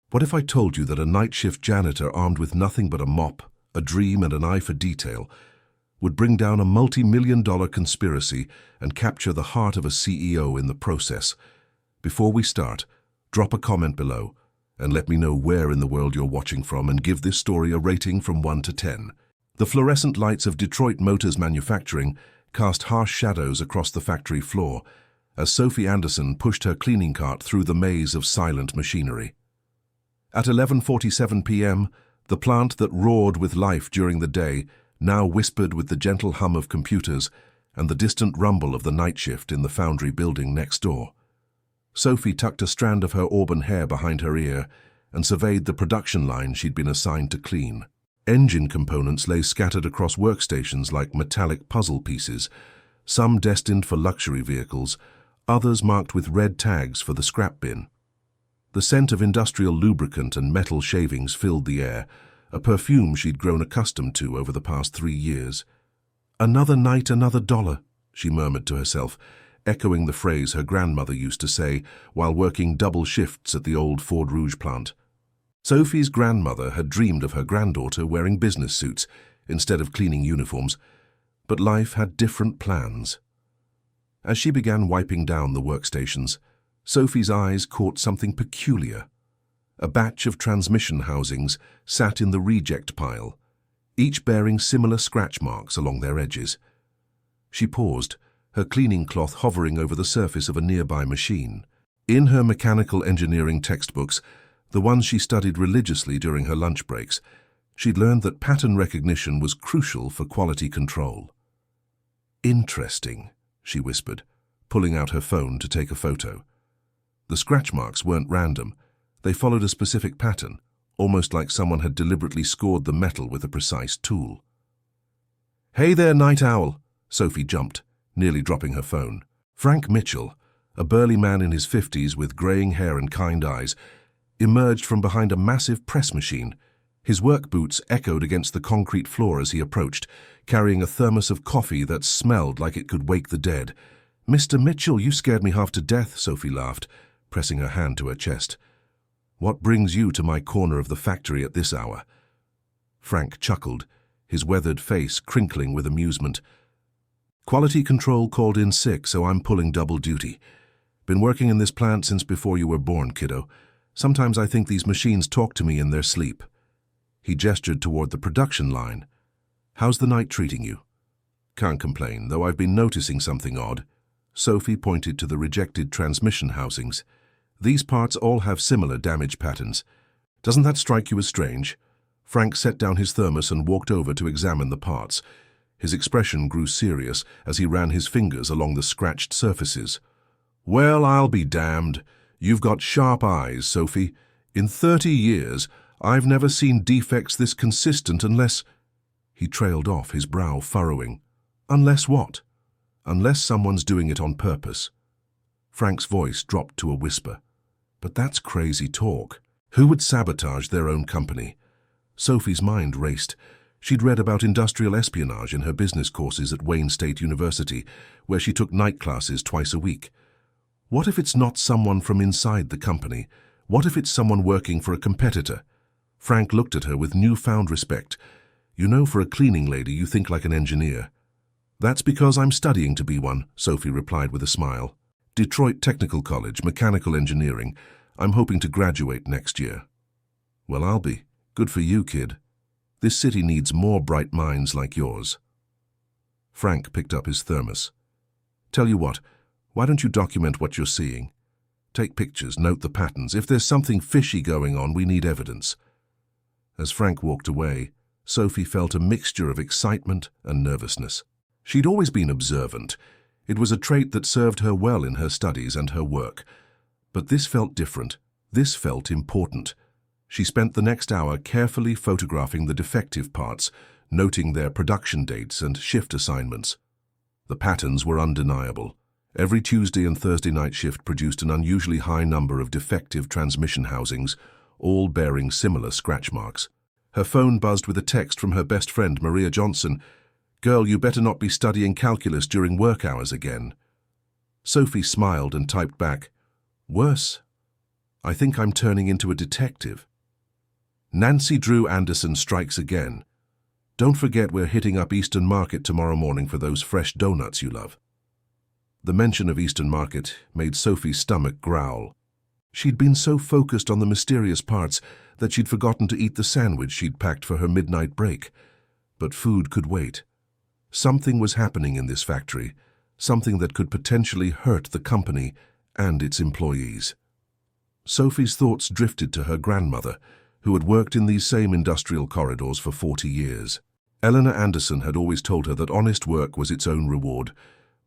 What if I told you that a night shift janitor armed with nothing but a mop, a dream and an eye for detail would bring down a multi-million-dollar conspiracy and capture the heart of a CEO in the process? Before we start, drop a comment below and let me know where in the world you're watching from, and give this story a rating from 1 to 10. The fluorescent lights of Detroit Motors Manufacturing cast harsh shadows across the factory floor as Sophie Anderson pushed her cleaning cart through the maze of silent machinery. At 11:47 p.m., the plant that roared with life during the day now whispered with the gentle hum of computers and the distant rumble of the night shift in the foundry building next door. Sophie tucked a strand of her auburn hair behind her ear and surveyed the production line she'd been assigned to clean. Engine components lay scattered across workstations like metallic puzzle pieces, some destined for luxury vehicles, others marked with red tags for the scrap bin. The scent of industrial lubricant and metal shavings filled the air, a perfume she'd grown accustomed to over the past 3 years. "Another night, another dollar," she murmured to herself, echoing the phrase her grandmother used to say while working double shifts at the old Ford Rouge plant. Sophie's grandmother had dreamed of her granddaughter wearing business suits instead of cleaning uniforms, but life had different plans. As she began wiping down the workstations, Sophie's eyes caught something peculiar. A batch of transmission housings sat in the reject pile, each bearing similar scratch marks along their edges. She paused, her cleaning cloth hovering over the surface of a nearby machine. In her mechanical engineering textbooks, the ones she studied religiously during her lunch breaks, she'd learned that pattern recognition was crucial for quality control. "Interesting," she whispered, pulling out her phone to take a photo. The scratch marks weren't random. They followed a specific pattern, almost like someone had deliberately scored the metal with a precise tool. "Hey there, night owl!" Sophie jumped, nearly dropping her phone. Frank Mitchell, a burly man in his 50s with graying hair and kind eyes, emerged from behind a massive press machine. His work boots echoed against the concrete floor as he approached, carrying a thermos of coffee that smelled like it could wake the dead. "Mr. Mitchell, you scared me half to death," Sophie laughed, pressing her hand to her chest. "What brings you to my corner of the factory at this hour?" Frank chuckled, his weathered face crinkling with amusement. "Quality control called in sick, so I'm pulling double duty. Been working in this plant since before you were born, kiddo. Sometimes I think these machines talk to me in their sleep." He gestured toward the production line. "How's the night treating you?" "Can't complain, though I've been noticing something odd." Sophie pointed to the rejected transmission housings. "These parts all have similar damage patterns. Doesn't that strike you as strange?" Frank set down his thermos and walked over to examine the parts. His expression grew serious as he ran his fingers along the scratched surfaces. "Well, I'll be damned. You've got sharp eyes, Sophie. In 30 years, I've never seen defects this consistent unless—" He trailed off, his brow furrowing. "Unless what?" "Unless someone's doing it on purpose." Frank's voice dropped to a whisper. "But that's crazy talk. Who would sabotage their own company?" Sophie's mind raced. She'd read about industrial espionage in her business courses at Wayne State University, where she took night classes twice a week. What if it's not someone from inside the company? What if it's someone working for a competitor? Frank looked at her with newfound respect. "You know, for a cleaning lady, you think like an engineer." "That's because I'm studying to be one," Sophie replied with a smile. "Detroit Technical College, mechanical engineering. I'm hoping to graduate next year." "Well, I'll be. Good for you, kid. This city needs more bright minds like yours." Frank picked up his thermos. "Tell you what, why don't you document what you're seeing? Take pictures, note the patterns. If there's something fishy going on, we need evidence." As Frank walked away, Sophie felt a mixture of excitement and nervousness. She'd always been observant. It was a trait that served her well in her studies and her work. But this felt different. This felt important. She spent the next hour carefully photographing the defective parts, noting their production dates and shift assignments. The patterns were undeniable. Every Tuesday and Thursday night shift produced an unusually high number of defective transmission housings, all bearing similar scratch marks. Her phone buzzed with a text from her best friend, Maria Johnson. "Girl, you better not be studying calculus during work hours again." Sophie smiled and typed back, "Worse." I think I'm turning into a detective. Nancy Drew Anderson strikes again. Don't forget we're hitting up Eastern Market tomorrow morning for those fresh donuts you love. The mention of Eastern Market made Sophie's stomach growl. She'd been so focused on the mysterious parts that she'd forgotten to eat the sandwich she'd packed for her midnight break. But food could wait. Something was happening in this factory, something that could potentially hurt the company and its employees. Sophie's thoughts drifted to her grandmother, who had worked in these same industrial corridors for 40 years. Eleanor Anderson had always told her that honest work was its own reward,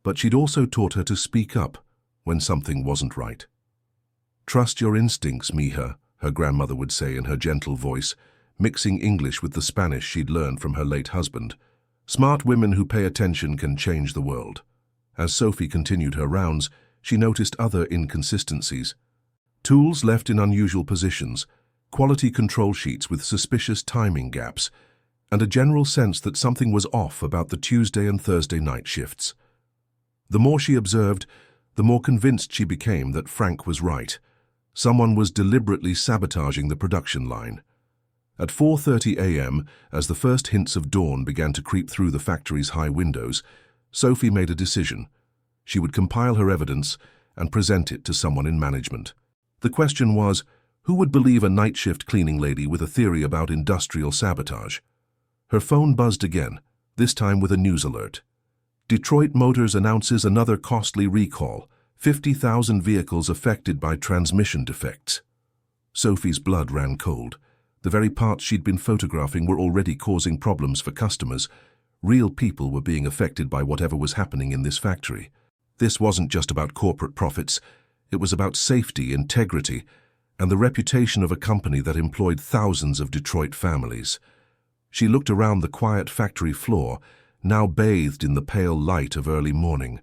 but she'd also taught her to speak up when something wasn't right. "Trust your instincts, mija," her grandmother would say in her gentle voice, mixing English with the Spanish she'd learned from her late husband. Smart women who pay attention can change the world. As Sophie continued her rounds, she noticed other inconsistencies. Tools left in unusual positions, quality control sheets with suspicious timing gaps, and a general sense that something was off about the Tuesday and Thursday night shifts. The more she observed, the more convinced she became that Frank was right. Someone was deliberately sabotaging the production line. At 4:30 a.m., as the first hints of dawn began to creep through the factory's high windows, Sophie made a decision. She would compile her evidence and present it to someone in management. The question was, who would believe a night shift cleaning lady with a theory about industrial sabotage? Her phone buzzed again, this time with a news alert. Detroit Motors announces another costly recall, 50,000 vehicles affected by transmission defects. Sophie's blood ran cold. The very parts she'd been photographing were already causing problems for customers. Real people were being affected by whatever was happening in this factory. This wasn't just about corporate profits. It was about safety, integrity, and the reputation of a company that employed thousands of Detroit families. She looked around the quiet factory floor, now bathed in the pale light of early morning.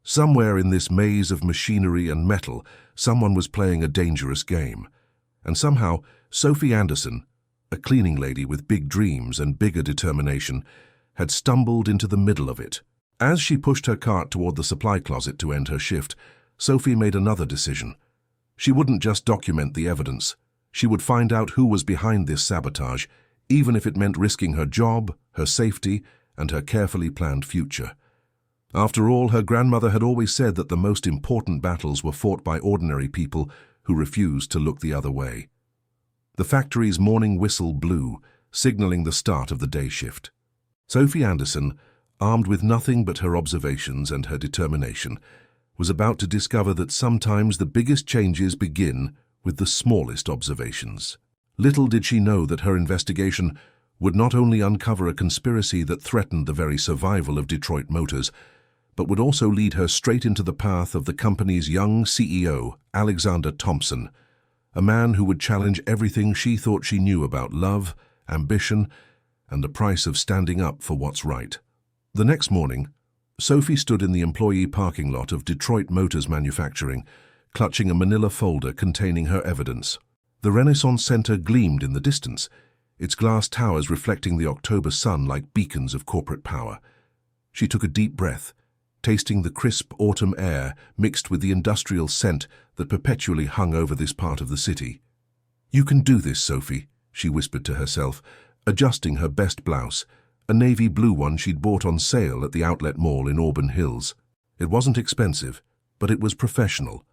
Somewhere in this maze of machinery and metal, someone was playing a dangerous game. And somehow, Sophie Anderson, a cleaning lady with big dreams and bigger determination, had stumbled into the middle of it. As she pushed her cart toward the supply closet to end her shift, Sophie made another decision. She wouldn't just document the evidence. She would find out who was behind this sabotage, even if it meant risking her job, her safety, and her carefully planned future. After all, her grandmother had always said that the most important battles were fought by ordinary people who refused to look the other way. The factory's morning whistle blew, signaling the start of the day shift. Sophie Anderson, armed with nothing but her observations and her determination, was about to discover that sometimes the biggest changes begin with the smallest observations. Little did she know that her investigation would not only uncover a conspiracy that threatened the very survival of Detroit Motors, but would also lead her straight into the path of the company's young CEO, Alexander Thompson, a man who would challenge everything she thought she knew about love, ambition, and the price of standing up for what's right. The next morning, Sophie stood in the employee parking lot of Detroit Motors Manufacturing, clutching a manila folder containing her evidence. The Renaissance Center gleamed in the distance, its glass towers reflecting the October sun like beacons of corporate power. She took a deep breath, tasting the crisp autumn air mixed with the industrial scent that perpetually hung over this part of the city. "You can do this, Sophie," she whispered to herself, adjusting her best blouse, a navy blue one she'd bought on sale at the outlet mall in Auburn Hills. It wasn't expensive, but it was professional,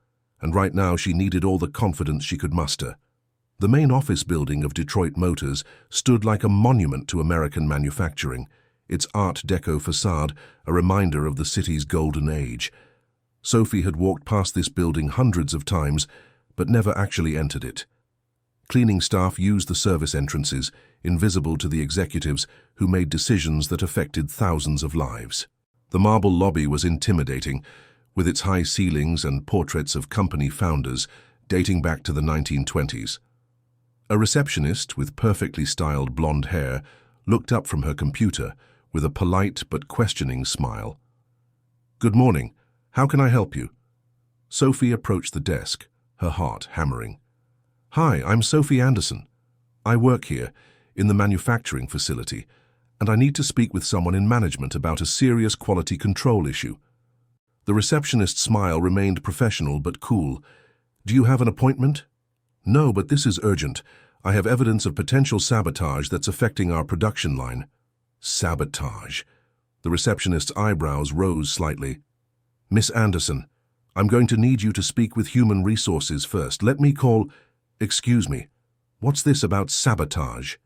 and right now she needed all the confidence she could muster. The main office building of Detroit Motors stood like a monument to American manufacturing, its Art Deco facade a reminder of the city's golden age. Sophie had walked past this building hundreds of times, but never actually entered it. Cleaning staff used the service entrances, invisible to the executives who made decisions that affected thousands of lives. The marble lobby was intimidating, with its high ceilings and portraits of company founders dating back to the 1920s. A receptionist with perfectly styled blonde hair looked up from her computer with a polite but questioning smile. "Good morning. How can I help you?" Sophie approached the desk, her heart hammering. "Hi, I'm Sophie Anderson. I work here, in the manufacturing facility, and I need to speak with someone in management about a serious quality control issue." The receptionist's smile remained professional but cool. Do you have an appointment? No, but this is urgent. I have evidence of potential sabotage that's affecting our production line. Sabotage. The receptionist's eyebrows rose slightly. Miss Anderson, I'm going to need you to speak with human resources first. Let me call... Excuse me. What's this about sabotage?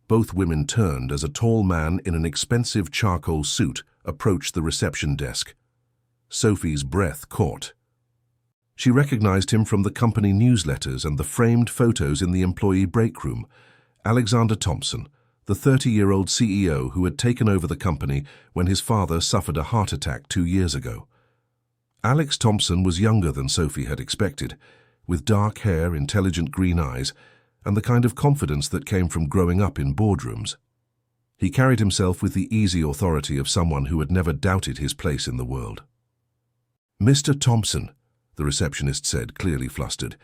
Both women turned as a tall man in an expensive charcoal suit approached the reception desk. Sophie's breath caught. She recognized him from the company newsletters and the framed photos in the employee break room. Alexander Thompson, the 30-year-old CEO who had taken over the company when his father suffered a heart attack 2 years ago. Alex Thompson was younger than Sophie had expected, with dark hair, intelligent green eyes, and the kind of confidence that came from growing up in boardrooms. He carried himself with the easy authority of someone who had never doubted his place in the world. Mr. Thompson, the receptionist said, clearly flustered.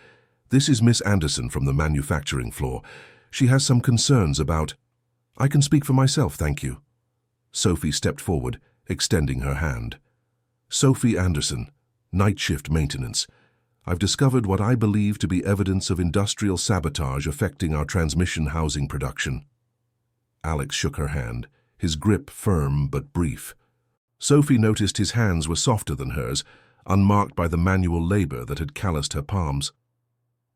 This is Miss Anderson from the manufacturing floor. She has some concerns about... I can speak for myself, thank you. Sophie stepped forward, extending her hand. Sophie Anderson, night shift maintenance. I've discovered what I believe to be evidence of industrial sabotage affecting our transmission housing production. Alex shook her hand, his grip firm but brief. Sophie noticed his hands were softer than hers, unmarked by the manual labor that had calloused her palms.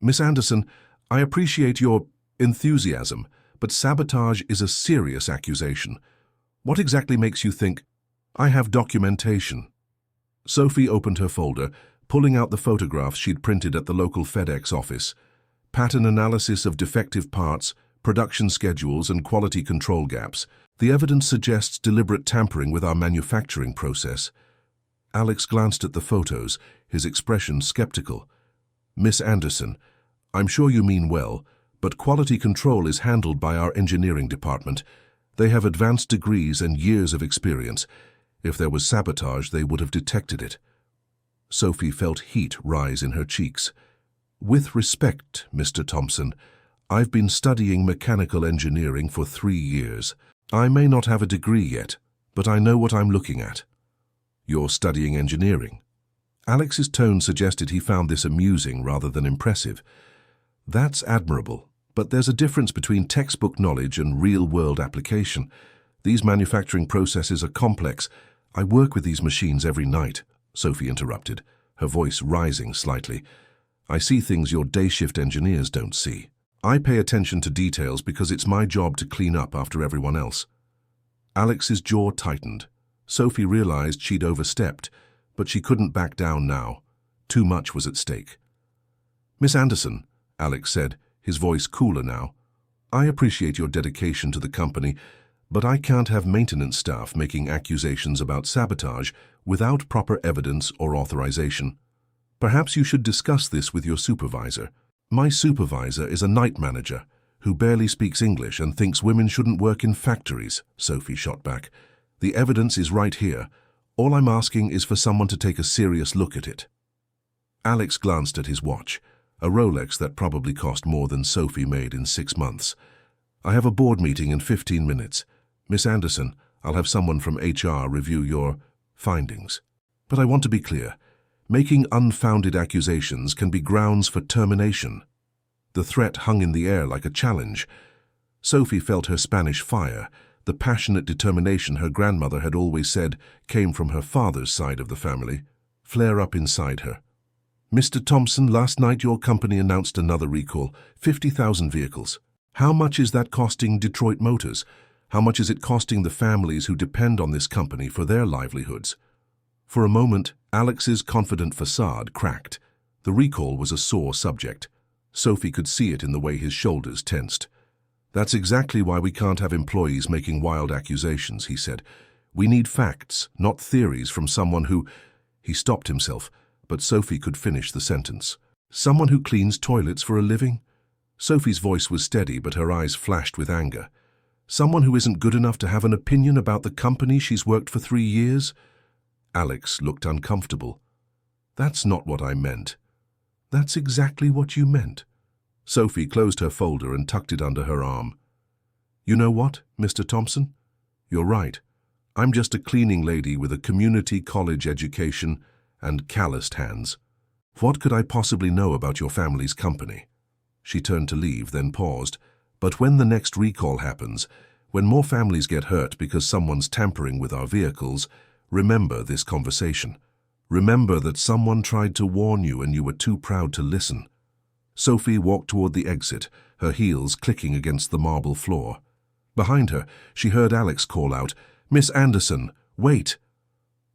Miss Anderson, I appreciate your enthusiasm, but sabotage is a serious accusation. What exactly makes you think... I have documentation. Sophie opened her folder, pulling out the photographs she'd printed at the local FedEx office. Pattern analysis of defective parts, production schedules, and quality control gaps. The evidence suggests deliberate tampering with our manufacturing process. Alex glanced at the photos, his expression skeptical. Miss Anderson, I'm sure you mean well, but quality control is handled by our engineering department. They have advanced degrees and years of experience. If there was sabotage, they would have detected it. Sophie felt heat rise in her cheeks. With respect, Mr. Thompson, I've been studying mechanical engineering for 3 years. I may not have a degree yet, but I know what I'm looking at. You're studying engineering. Alex's tone suggested he found this amusing rather than impressive. That's admirable, but there's a difference between textbook knowledge and real-world application. These manufacturing processes are complex. I work with these machines every night, Sophie interrupted, her voice rising slightly. I see things your day-shift engineers don't see. I pay attention to details because it's my job to clean up after everyone else. Alex's jaw tightened. Sophie realized she'd overstepped, but she couldn't back down now. Too much was at stake. Miss Anderson, Alex said, his voice cooler now, I appreciate your dedication to the company, but I can't have maintenance staff making accusations about sabotage without proper evidence or authorization. Perhaps you should discuss this with your supervisor. My supervisor is a night manager who barely speaks English and thinks women shouldn't work in factories, Sophie shot back. The evidence is right here. All I'm asking is for someone to take a serious look at it. Alex glanced at his watch, a Rolex that probably cost more than Sophie made in 6 months. I have a board meeting in 15 minutes. Miss Anderson, I'll have someone from HR review your findings. But I want to be clear. Making unfounded accusations can be grounds for termination. The threat hung in the air like a challenge. Sophie felt her Spanish fire, the passionate determination her grandmother had always said came from her father's side of the family, flare up inside her. Mr. Thompson, last night your company announced another recall, 50,000 vehicles. How much is that costing Detroit Motors? How much is it costing the families who depend on this company for their livelihoods? For a moment, Alex's confident facade cracked. The recall was a sore subject. Sophie could see it in the way his shoulders tensed. That's exactly why we can't have employees making wild accusations, he said. We need facts, not theories from someone who... He stopped himself, but Sophie could finish the sentence. Someone who cleans toilets for a living? Sophie's voice was steady, but her eyes flashed with anger. Someone who isn't good enough to have an opinion about the company she's worked for 3 years? Alex looked uncomfortable. That's not what I meant. That's exactly what you meant. Sophie closed her folder and tucked it under her arm. You know what, Mr. Thompson? You're right. I'm just a cleaning lady with a community college education and calloused hands. What could I possibly know about your family's company? She turned to leave, then paused. But when the next recall happens, when more families get hurt because someone's tampering with our vehicles, remember this conversation. Remember that someone tried to warn you and you were too proud to listen. Sophie walked toward the exit, her heels clicking against the marble floor. Behind her, she heard Alex call out, "Miss Anderson, wait!"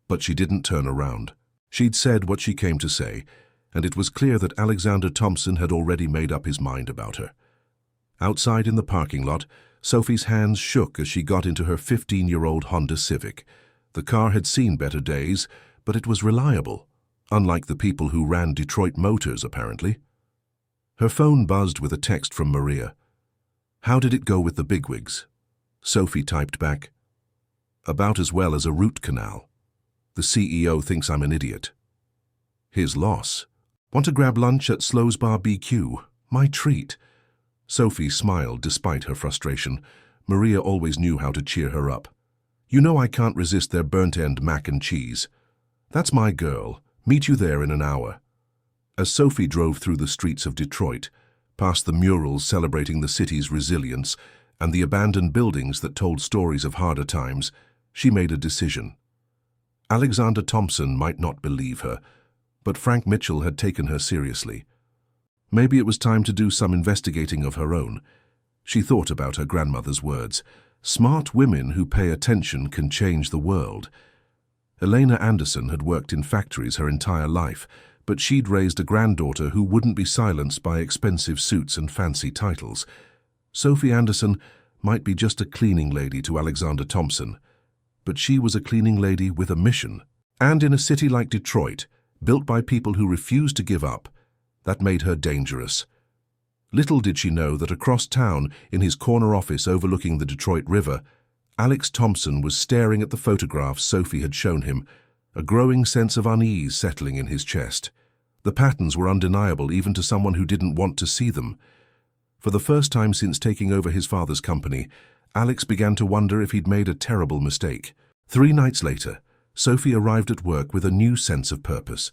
But she didn't turn around. She'd said what she came to say, and it was clear that Alexander Thompson had already made up his mind about her. Outside in the parking lot, Sophie's hands shook as she got into her 15-year-old Honda Civic. The car had seen better days, but it was reliable, unlike the people who ran Detroit Motors, apparently. Her phone buzzed with a text from Maria. "How did it go with the bigwigs?" Sophie typed back, "About as well as a root canal. The CEO thinks I'm an idiot." His loss. "Want to grab lunch at Slow's Bar BQ? My treat." Sophie smiled despite her frustration. Maria always knew how to cheer her up. "You know I can't resist their burnt-end mac and cheese. That's my girl. Meet you there in an hour." As Sophie drove through the streets of Detroit, past the murals celebrating the city's resilience and the abandoned buildings that told stories of harder times, she made a decision. Alexander Thompson might not believe her, but Frank Mitchell had taken her seriously. Maybe it was time to do some investigating of her own. She thought about her grandmother's words. Smart women who pay attention can change the world. Elena Anderson had worked in factories her entire life, but she'd raised a granddaughter who wouldn't be silenced by expensive suits and fancy titles. Sophie Anderson might be just a cleaning lady to Alexander Thompson, but she was a cleaning lady with a mission. And in a city like Detroit, built by people who refused to give up, that made her dangerous. Little did she know that across town, in his corner office overlooking the Detroit River, Alex Thompson was staring at the photographs Sophie had shown him, a growing sense of unease settling in his chest. The patterns were undeniable even to someone who didn't want to see them. For the first time since taking over his father's company, Alex began to wonder if he'd made a terrible mistake. 3 nights later, Sophie arrived at work with a new sense of purpose.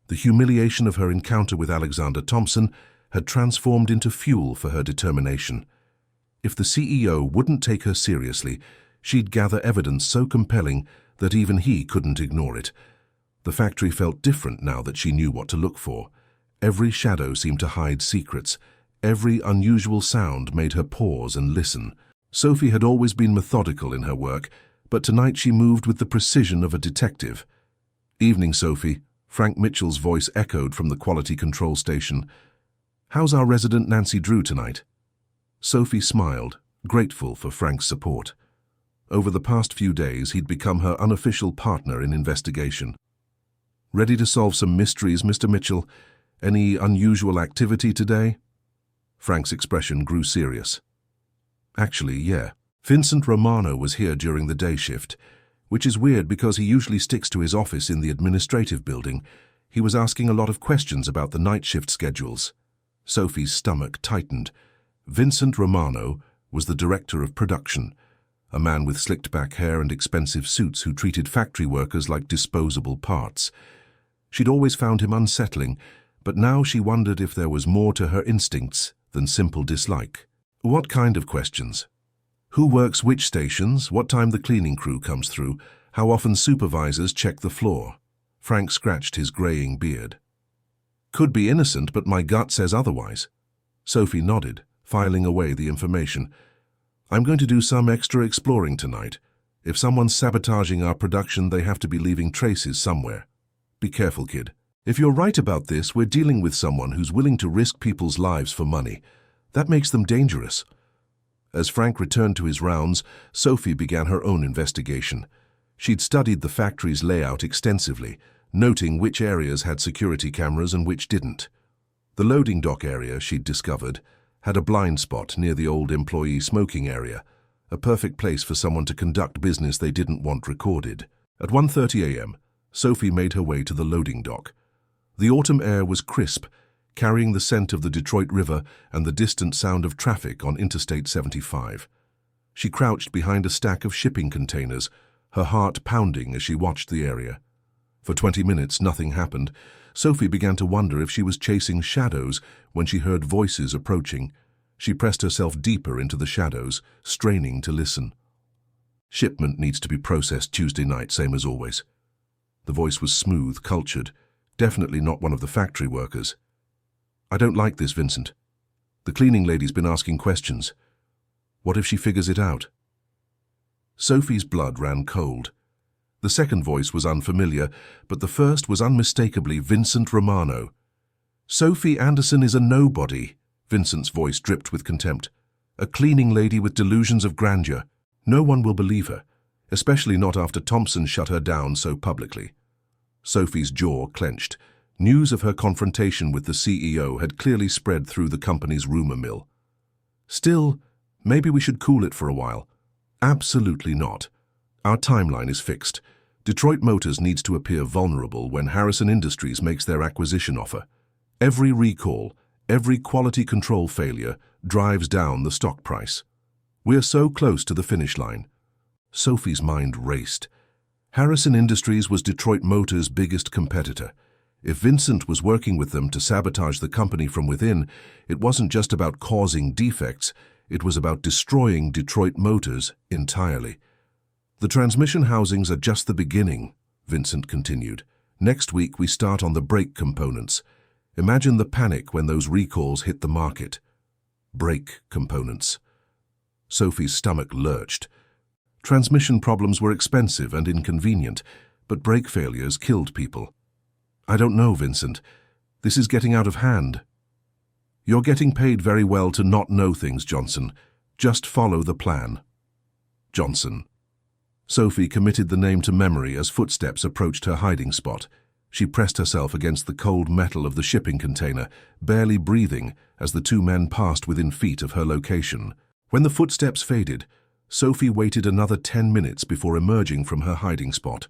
The humiliation of her encounter with Alexander Thompson had transformed into fuel for her determination. If the CEO wouldn't take her seriously, she'd gather evidence so compelling that even he couldn't ignore it. The factory felt different now that she knew what to look for. Every shadow seemed to hide secrets. Every unusual sound made her pause and listen. Sophie had always been methodical in her work, but tonight she moved with the precision of a detective. "Evening, Sophie." Frank Mitchell's voice echoed from the quality control station. "How's our resident Nancy Drew tonight?" Sophie smiled, grateful for Frank's support. Over the past few days, he'd become her unofficial partner in investigation. "Ready to solve some mysteries, Mr. Mitchell? Any unusual activity today?" Frank's expression grew serious. "Actually, yeah. Vincent Romano was here during the day shift, which is weird because he usually sticks to his office in the administrative building. He was asking a lot of questions about the night shift schedules." Sophie's stomach tightened. Vincent Romano was the director of production, a man with slicked-back hair and expensive suits who treated factory workers like disposable parts. She'd always found him unsettling, but now she wondered if there was more to her instincts than simple dislike. "What kind of questions?" "Who works which stations, what time the cleaning crew comes through, how often supervisors check the floor." Frank scratched his graying beard. "Could be innocent, but my gut says otherwise." Sophie nodded, filing away the information. "I'm going to do some extra exploring tonight. If someone's sabotaging our production, they have to be leaving traces somewhere. Be careful, kid. If you're right about this, we're dealing with someone who's willing to risk people's lives for money. That makes them dangerous." As Frank returned to his rounds, Sophie began her own investigation. She'd studied the factory's layout extensively, noting which areas had security cameras and which didn't. The loading dock area, she'd discovered, had a blind spot near the old employee smoking area, a perfect place for someone to conduct business they didn't want recorded. At 1:30 a.m., Sophie made her way to the loading dock. The autumn air was crisp, carrying the scent of the Detroit River and the distant sound of traffic on Interstate 75. She crouched behind a stack of shipping containers, her heart pounding as she watched the area. For 20 minutes, nothing happened. Sophie began to wonder if she was chasing shadows when she heard voices approaching. She pressed herself deeper into the shadows, straining to listen. "Shipment needs to be processed Tuesday night, same as always." The voice was smooth, cultured, definitely not one of the factory workers. "I don't like this, Vincent. The cleaning lady's been asking questions. What if she figures it out?" Sophie's blood ran cold. The second voice was unfamiliar, but the first was unmistakably Vincent Romano. "Sophie Anderson is a nobody," Vincent's voice dripped with contempt. "A cleaning lady with delusions of grandeur. No one will believe her, especially not after Thompson shut her down so publicly." Sophie's jaw clenched. News of her confrontation with the CEO had clearly spread through the company's rumor mill. "Still, maybe we should cool it for a while." "Absolutely not. Our timeline is fixed. Detroit Motors needs to appear vulnerable when Harrison Industries makes their acquisition offer. Every recall, every quality control failure drives down the stock price. We are so close to the finish line." Sophie's mind raced. Harrison Industries was Detroit Motors' biggest competitor. If Vincent was working with them to sabotage the company from within, it wasn't just about causing defects, it was about destroying Detroit Motors entirely. "The transmission housings are just the beginning," Vincent continued. "Next week we start on the brake components. Imagine the panic when those recalls hit the market." Brake components. Sophie's stomach lurched. Transmission problems were expensive and inconvenient, but brake failures killed people. "I don't know, Vincent. This is getting out of hand." "You're getting paid very well to not know things, Johnson. Just follow the plan." Johnson. Sophie committed the name to memory as footsteps approached her hiding spot. She pressed herself against the cold metal of the shipping container, barely breathing as the two men passed within feet of her location. When the footsteps faded, Sophie waited another 10 minutes before emerging from her hiding spot.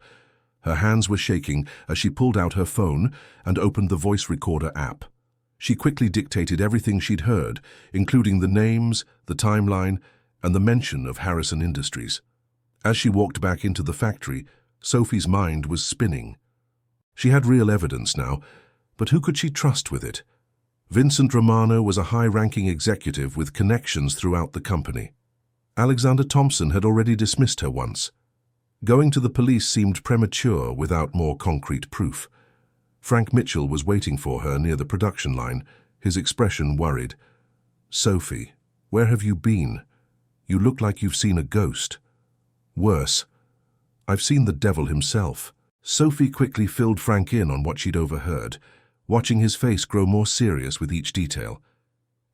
Her hands were shaking as she pulled out her phone and opened the voice recorder app. She quickly dictated everything she'd heard, including the names, the timeline, and the mention of Harrison Industries. As she walked back into the factory, Sophie's mind was spinning. She had real evidence now, but who could she trust with it? Vincent Romano was a high-ranking executive with connections throughout the company. Alexander Thompson had already dismissed her once. Going to the police seemed premature without more concrete proof. Frank Mitchell was waiting for her near the production line, his expression worried. "Sophie, where have you been? You look like you've seen a ghost." "Worse. I've seen the devil himself." Sophie quickly filled Frank in on what she'd overheard, watching his face grow more serious with each detail.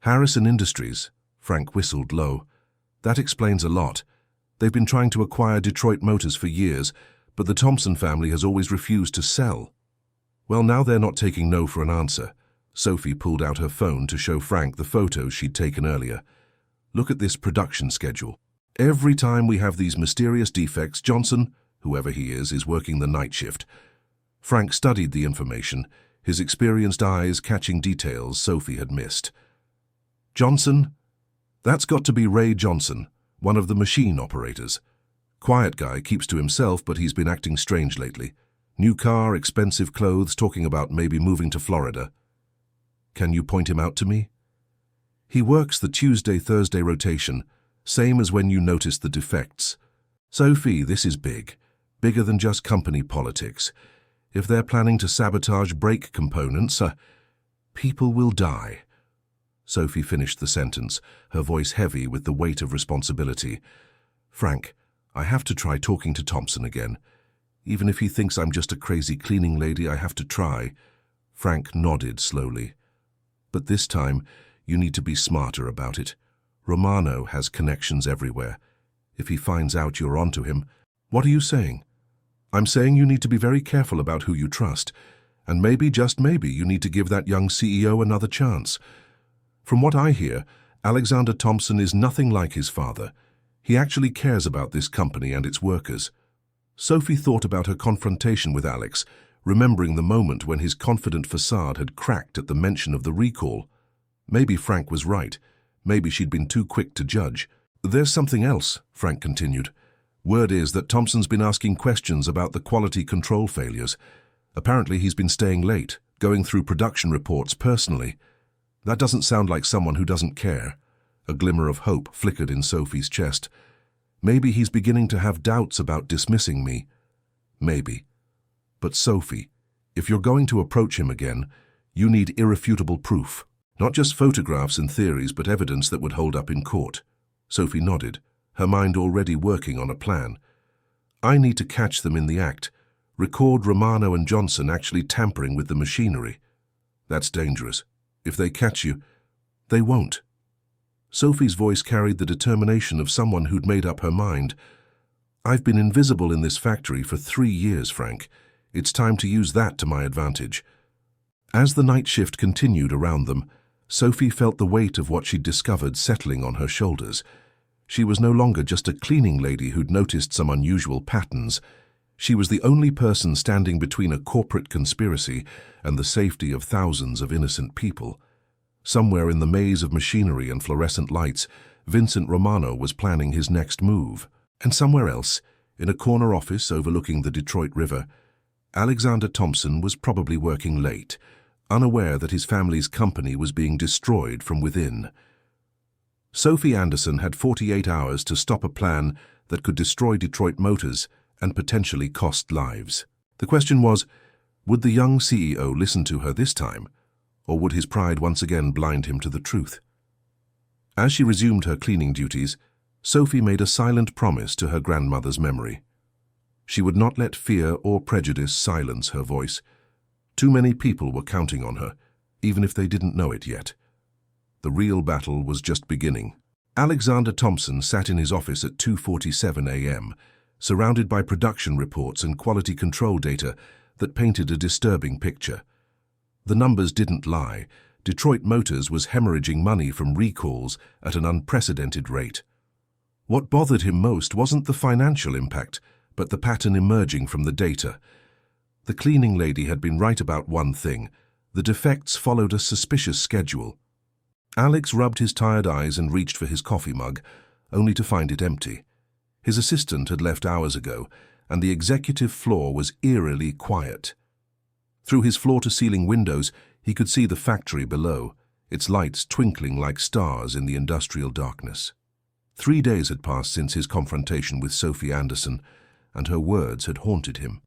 "Harrison Industries," Frank whistled low. "That explains a lot. They've been trying to acquire Detroit Motors for years, but the Thompson family has always refused to sell." "Well, now they're not taking no for an answer." Sophie pulled out her phone to show Frank the photos she'd taken earlier. "Look at this production schedule. Every time we have these mysterious defects, Johnson, whoever he is working the night shift." Frank studied the information, his experienced eyes catching details Sophie had missed. "Johnson? That's got to be Ray Johnson, one of the machine operators. Quiet guy, keeps to himself, but he's been acting strange lately. New car, expensive clothes, talking about maybe moving to Florida. Can you point him out to me?" "He works the Tuesday-Thursday rotation, same as when you noticed the defects." "Sophie, this is big. Bigger than just company politics. If they're planning to sabotage brake components, people will die." Sophie finished the sentence, her voice heavy with the weight of responsibility. "Frank, I have to try talking to Thompson again. Even if he thinks I'm just a crazy cleaning lady, I have to try." Frank nodded slowly. "But this time, you need to be smarter about it. Romano has connections everywhere. If he finds out you're onto him..." "What are you saying?" "I'm saying you need to be very careful about who you trust, and maybe, just maybe, you need to give that young CEO another chance. From what I hear, Alexander Thompson is nothing like his father. He actually cares about this company and its workers." Sophie thought about her confrontation with Alex, remembering the moment when his confident facade had cracked at the mention of the recall. Maybe Frank was right. Maybe she'd been too quick to judge. "There's something else," Frank continued. "Word is that Thompson's been asking questions about the quality control failures. Apparently he's been staying late, going through production reports personally. That doesn't sound like someone who doesn't care. A glimmer of hope flickered in Sophie's chest. Maybe he's beginning to have doubts about dismissing me. Maybe. But Sophie, if you're going to approach him again, you need irrefutable proof. Not just photographs and theories, but evidence that would hold up in court. Sophie nodded, her mind already working on a plan. I need to catch them in the act. Record Romano and Johnson actually tampering with the machinery. That's dangerous. If they catch you, they won't. Sophie's voice carried the determination of someone who'd made up her mind. I've been invisible in this factory for 3 years, Frank. It's time to use that to my advantage. As the night shift continued around them, Sophie felt the weight of what she'd discovered settling on her shoulders. She was no longer just a cleaning lady who'd noticed some unusual patterns. She was the only person standing between a corporate conspiracy and the safety of thousands of innocent people. Somewhere in the maze of machinery and fluorescent lights, Vincent Romano was planning his next move. And somewhere else, in a corner office overlooking the Detroit River, Alexander Thompson was probably working late, unaware that his family's company was being destroyed from within. Sophie Anderson had 48 hours to stop a plan that could destroy Detroit Motors and potentially cost lives. The question was, would the young CEO listen to her this time, or would his pride once again blind him to the truth? As she resumed her cleaning duties, Sophie made a silent promise to her grandmother's memory. She would not let fear or prejudice silence her voice. Too many people were counting on her, even if they didn't know it yet. The real battle was just beginning. Alexander Thompson sat in his office at 2:47 a.m., surrounded by production reports and quality control data that painted a disturbing picture. The numbers didn't lie. Detroit Motors was hemorrhaging money from recalls at an unprecedented rate. What bothered him most wasn't the financial impact, but the pattern emerging from the data. The cleaning lady had been right about one thing. The defects followed a suspicious schedule. Alex rubbed his tired eyes and reached for his coffee mug, only to find it empty. His assistant had left hours ago, and the executive floor was eerily quiet. Through his floor-to-ceiling windows, he could see the factory below, its lights twinkling like stars in the industrial darkness. 3 days had passed since his confrontation with Sophie Anderson, and her words had haunted him.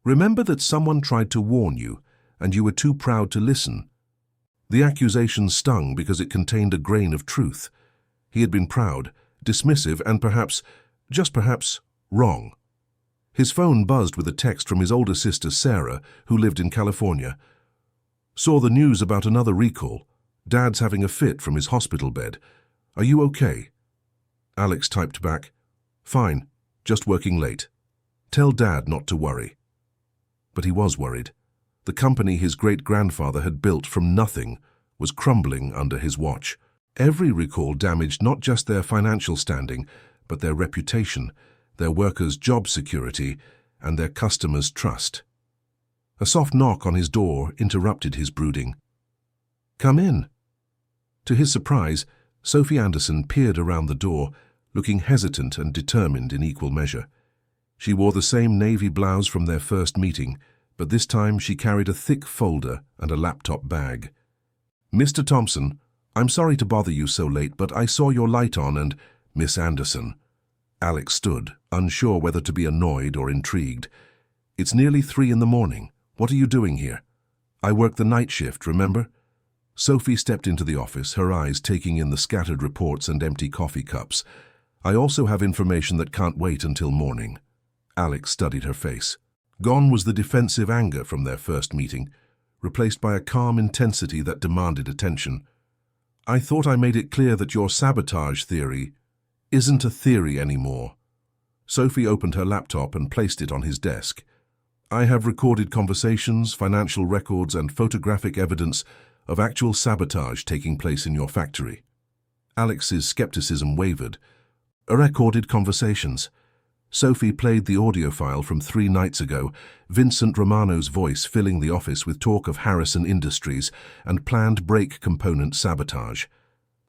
Remember that someone tried to warn you, and you were too proud to listen. The accusation stung because it contained a grain of truth. He had been proud, dismissive, and perhaps, just perhaps, wrong. His phone buzzed with a text from his older sister Sarah, who lived in California. Saw the news about another recall. Dad's having a fit from his hospital bed. Are you okay? Alex typed back, Fine, just working late. Tell Dad not to worry. But he was worried. The company his great-grandfather had built from nothing was crumbling under his watch. Every recall damaged not just their financial standing, but their reputation, their workers' job security, and their customers' trust. A soft knock on his door interrupted his brooding. Come in. To his surprise, Sophie Anderson peered around the door, looking hesitant and determined in equal measure. She wore the same navy blouse from their first meeting, but this time she carried a thick folder and a laptop bag. Mr. Thompson, I'm sorry to bother you so late, but I saw your light on and— Miss Anderson. Alex stood, unsure whether to be annoyed or intrigued. It's nearly 3 in the morning. What are you doing here? I work the night shift, remember? Sophie stepped into the office, her eyes taking in the scattered reports and empty coffee cups. I also have information that can't wait until morning. Alex studied her face. Gone was the defensive anger from their first meeting, replaced by a calm intensity that demanded attention. I thought I made it clear that your sabotage theory isn't a theory anymore. Sophie opened her laptop and placed it on his desk. I have recorded conversations, financial records, and photographic evidence of actual sabotage taking place in your factory. Alex's skepticism wavered. Recorded conversations. Sophie played the audio file from 3 nights ago, Vincent Romano's voice filling the office with talk of Harrison Industries and planned brake component sabotage.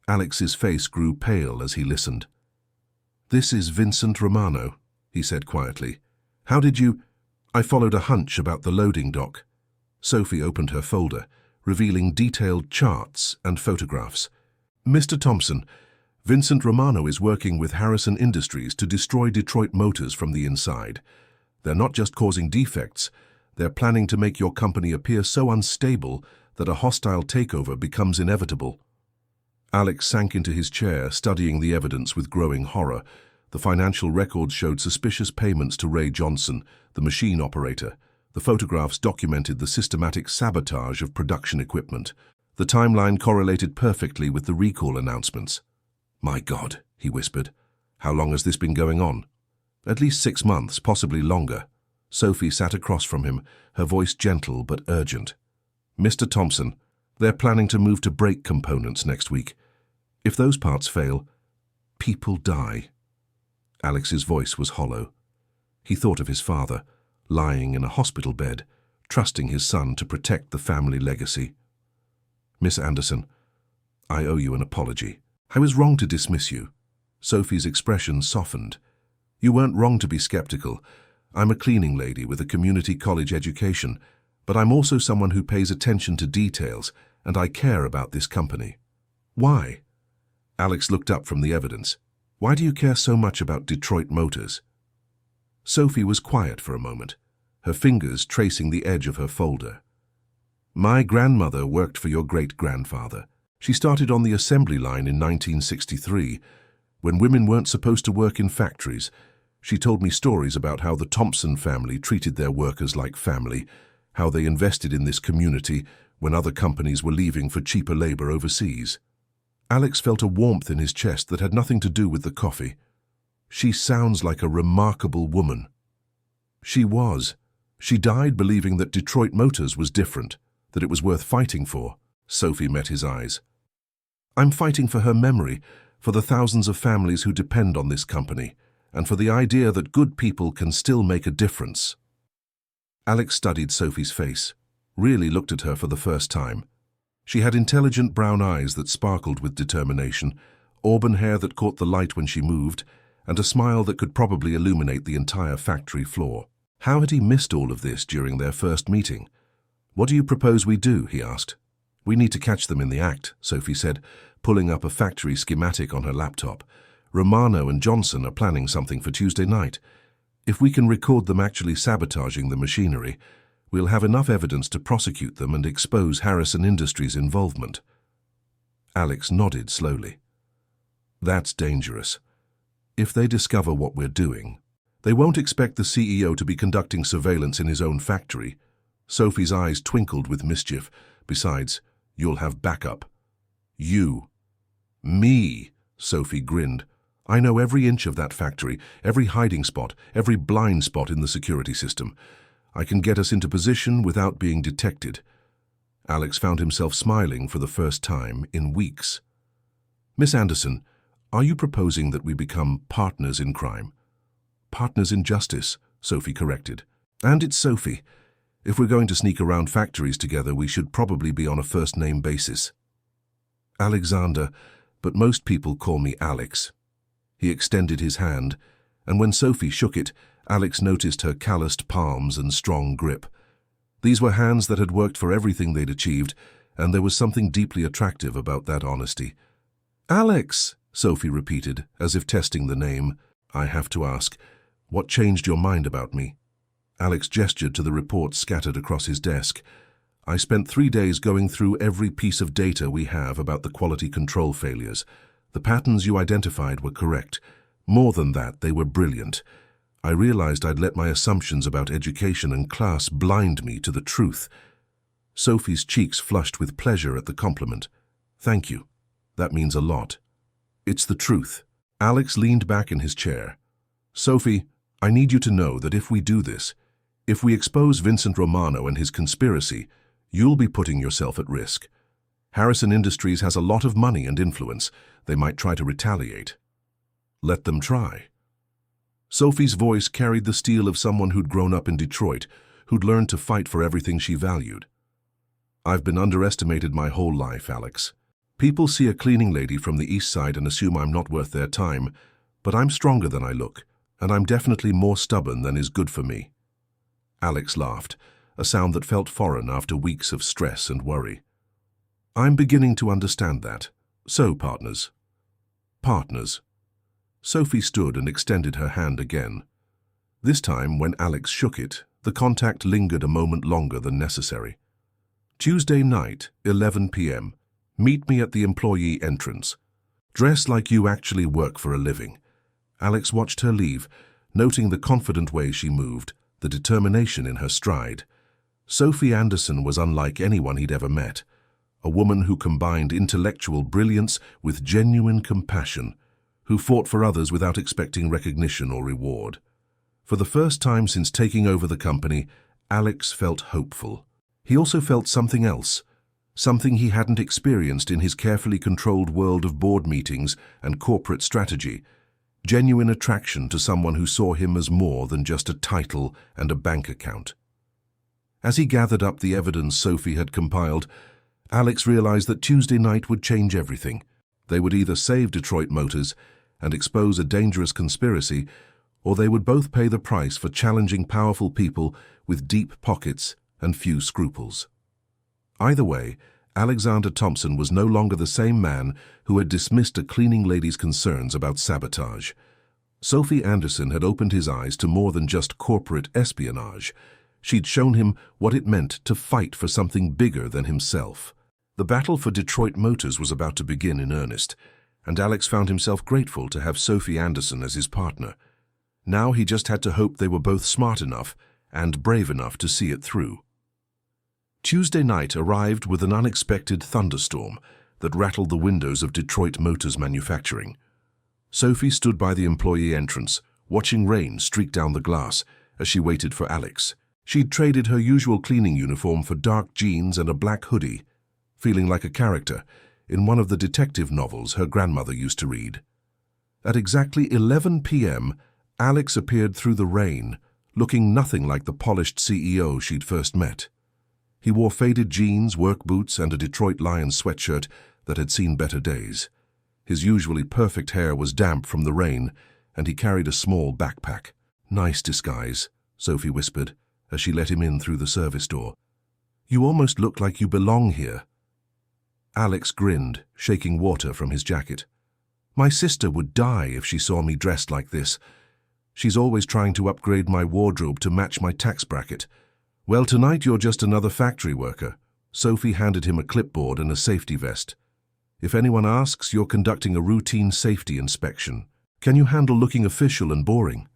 Alex's face grew pale as he listened. This is Vincent Romano, he said quietly. How did you— I followed a hunch about the loading dock. Sophie opened her folder, revealing detailed charts and photographs. Mr. Thompson, Vincent Romano is working with Harrison Industries to destroy Detroit Motors from the inside. They're not just causing defects, they're planning to make your company appear so unstable that a hostile takeover becomes inevitable. Alex sank into his chair, studying the evidence with growing horror. The financial records showed suspicious payments to Ray Johnson, the machine operator. The photographs documented the systematic sabotage of production equipment. The timeline correlated perfectly with the recall announcements. "My God," he whispered. "How long has this been going on?" "At least 6 months, possibly longer." Sophie sat across from him, her voice gentle but urgent. "Mr. Thompson, they're planning to move to brake components next week. If those parts fail, people die." Alex's voice was hollow. He thought of his father, lying in a hospital bed, trusting his son to protect the family legacy. "Miss Anderson, I owe you an apology. I was wrong to dismiss you." Sophie's expression softened. "You weren't wrong to be skeptical. I'm a cleaning lady with a community college education, but I'm also someone who pays attention to details, and I care about this company." "Why?" Alex looked up from the evidence. "Why do you care so much about Detroit Motors?" Sophie was quiet for a moment, her fingers tracing the edge of her folder. "My grandmother worked for your great-grandfather. She started on the assembly line in 1963, when women weren't supposed to work in factories. She told me stories about how the Thompson family treated their workers like family, how they invested in this community when other companies were leaving for cheaper labor overseas." Alex felt a warmth in his chest that had nothing to do with the coffee. "She sounds like a remarkable woman." She was. She died believing that Detroit Motors was different, that it was worth fighting for. Sophie met his eyes. "I'm fighting for her memory, for the thousands of families who depend on this company, and for the idea that good people can still make a difference." Alex studied Sophie's face, really looked at her for the first time. She had intelligent brown eyes that sparkled with determination, auburn hair that caught the light when she moved, and a smile that could probably illuminate the entire factory floor. How had he missed all of this during their first meeting? "What do you propose we do?" he asked. "We need to catch them in the act," Sophie said, pulling up a factory schematic on her laptop. "Romano and Johnson are planning something for Tuesday night. If we can record them actually sabotaging the machinery, we'll have enough evidence to prosecute them and expose Harrison Industries' involvement." Alex nodded slowly. "That's dangerous. If they discover what we're doing, they won't expect the CEO to be conducting surveillance in his own factory." Sophie's eyes twinkled with mischief. "Besides, you'll have backup." "You." "Me," Sophie grinned. "I know every inch of that factory, every hiding spot, every blind spot in the security system. I can get us into position without being detected." Alex found himself smiling for the first time in weeks. "Miss Anderson, are you proposing that we become partners in crime?" "Partners in justice," Sophie corrected. "And it's Sophie. If we're going to sneak around factories together, we should probably be on a first-name basis." "Alexander, but most people call me Alex." He extended his hand, and when Sophie shook it, Alex noticed her calloused palms and strong grip. These were hands that had worked for everything they'd achieved, and there was something deeply attractive about that honesty. "Alex," Sophie repeated, as if testing the name. "I have to ask, what changed your mind about me?" Alex gestured to the reports scattered across his desk. "I spent 3 days going through every piece of data we have about the quality control failures. The patterns you identified were correct. More than that, they were brilliant. I realized I'd let my assumptions about education and class blind me to the truth." Sophie's cheeks flushed with pleasure at the compliment. "Thank you. That means a lot." "It's the truth." Alex leaned back in his chair. "Sophie, I need you to know that if we do this, if we expose Vincent Romano and his conspiracy, you'll be putting yourself at risk. Harrison Industries has a lot of money and influence. They might try to retaliate." "Let them try." Sophie's voice carried the steel of someone who'd grown up in Detroit, who'd learned to fight for everything she valued. "I've been underestimated my whole life, Alex. People see a cleaning lady from the east side and assume I'm not worth their time, but I'm stronger than I look, and I'm definitely more stubborn than is good for me." Alex laughed, a sound that felt foreign after weeks of stress and worry. I'm beginning to understand that. So, partners. Partners. Sophie stood and extended her hand again. This time, when Alex shook it, the contact lingered a moment longer than necessary. Tuesday night, 11 p.m. Meet me at the employee entrance. Dress like you actually work for a living. Alex watched her leave, noting the confident way she moved, the determination in her stride. Sophie Anderson was unlike anyone he'd ever met, a woman who combined intellectual brilliance with genuine compassion, who fought for others without expecting recognition or reward. For the first time since taking over the company, Alex felt hopeful. He also felt something else, something he hadn't experienced in his carefully controlled world of board meetings and corporate strategy, genuine attraction to someone who saw him as more than just a title and a bank account. As he gathered up the evidence Sophie had compiled, Alex realized that Tuesday night would change everything. They would either save Detroit Motors and expose a dangerous conspiracy, or they would both pay the price for challenging powerful people with deep pockets and few scruples. Either way, Alexander Thompson was no longer the same man who had dismissed a cleaning lady's concerns about sabotage. Sophie Anderson had opened his eyes to more than just corporate espionage. She'd shown him what it meant to fight for something bigger than himself. The battle for Detroit Motors was about to begin in earnest, and Alex found himself grateful to have Sophie Anderson as his partner. Now he just had to hope they were both smart enough and brave enough to see it through. Tuesday night arrived with an unexpected thunderstorm that rattled the windows of Detroit Motors manufacturing. Sophie stood by the employee entrance, watching rain streak down the glass as she waited for Alex. She'd traded her usual cleaning uniform for dark jeans and a black hoodie, feeling like a character in one of the detective novels her grandmother used to read. At exactly 11 p.m., Alex appeared through the rain, looking nothing like the polished CEO she'd first met. He wore faded jeans, work boots, and a Detroit Lions sweatshirt that had seen better days. His usually perfect hair was damp from the rain, and he carried a small backpack. "Nice disguise," Sophie whispered as she let him in through the service door. "You almost look like you belong here." Alex grinned, shaking water from his jacket. "My sister would die if she saw me dressed like this. She's always trying to upgrade my wardrobe to match my tax bracket." "Well, tonight you're just another factory worker." Sophie handed him a clipboard and a safety vest. "If anyone asks, you're conducting a routine safety inspection. Can you handle looking official and boring?"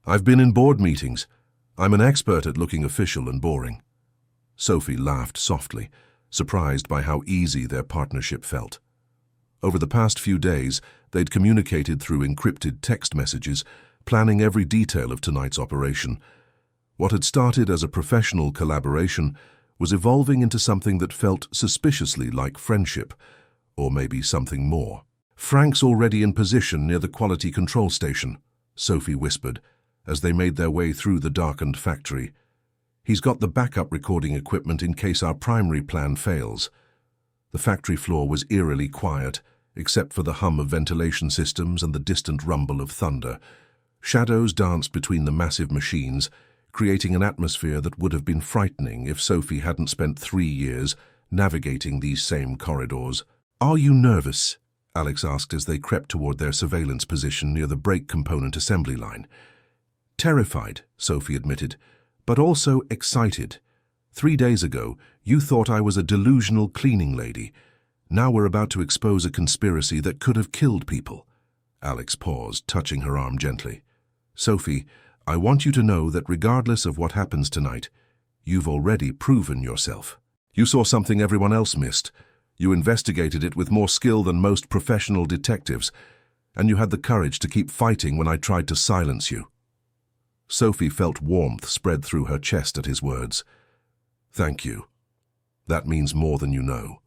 "I've been in board meetings. I'm an expert at looking official and boring." Sophie laughed softly, surprised by how easy their partnership felt. Over the past few days, they'd communicated through encrypted text messages, planning every detail of tonight's operation. What had started as a professional collaboration was evolving into something that felt suspiciously like friendship, or maybe something more. "Frank's already in position near the quality control station," Sophie whispered as they made their way through the darkened factory. "He's got the backup recording equipment in case our primary plan fails." The factory floor was eerily quiet, except for the hum of ventilation systems and the distant rumble of thunder. Shadows danced between the massive machines, creating an atmosphere that would have been frightening if Sophie hadn't spent 3 years navigating these same corridors. "Are you nervous?" Alex asked as they crept toward their surveillance position near the brake component assembly line. "Terrified," Sophie admitted, "but also excited. 3 days ago, you thought I was a delusional cleaning lady. Now we're about to expose a conspiracy that could have killed people." Alex paused, touching her arm gently. "Sophie, I want you to know that regardless of what happens tonight, you've already proven yourself. You saw something everyone else missed. You investigated it with more skill than most professional detectives, and you had the courage to keep fighting when I tried to silence you." Sophie felt warmth spread through her chest at his words. "Thank you. That means more than you know."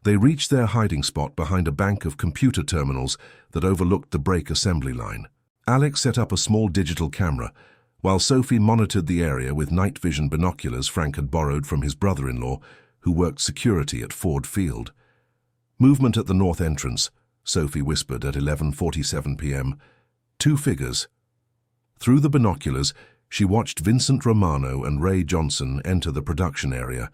They reached their hiding spot behind a bank of computer terminals that overlooked the brake assembly line. Alex set up a small digital camera, while Sophie monitored the area with night vision binoculars Frank had borrowed from his brother-in-law, who worked security at Ford Field. "Movement at the north entrance," Sophie whispered at 11:47 p.m. 2 figures. Through the binoculars, She watched Vincent Romano and Ray Johnson enter the production area.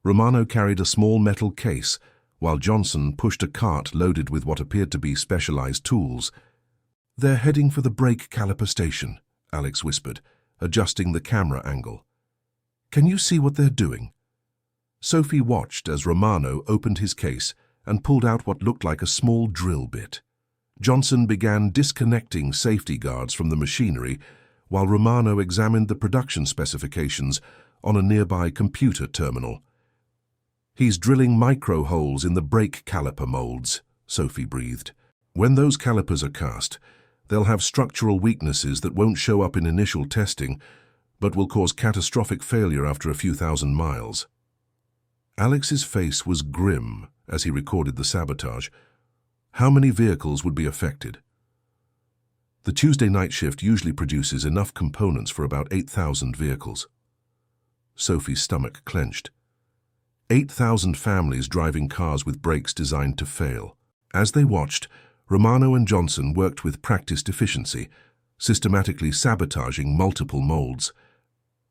Romano carried a small metal case, while Johnson pushed a cart loaded with what appeared to be specialized tools. "They're heading for the brake caliper station," Alex whispered, adjusting the camera angle. "Can you see what they're doing?" Sophie watched as Romano opened his case and pulled out what looked like a small drill bit. Johnson began disconnecting safety guards from the machinery, while Romano examined the production specifications on a nearby computer terminal. "He's drilling micro holes in the brake caliper molds," Sophie breathed. "When those calipers are cast, they'll have structural weaknesses that won't show up in initial testing, but will cause catastrophic failure after a few thousand miles." Alex's face was grim as he recorded the sabotage. How many vehicles would be affected? The Tuesday night shift usually produces enough components for about 8,000 vehicles. Sophie's stomach clenched. 8,000 families driving cars with brakes designed to fail. As they watched, Romano and Johnson worked with practiced efficiency, systematically sabotaging multiple molds.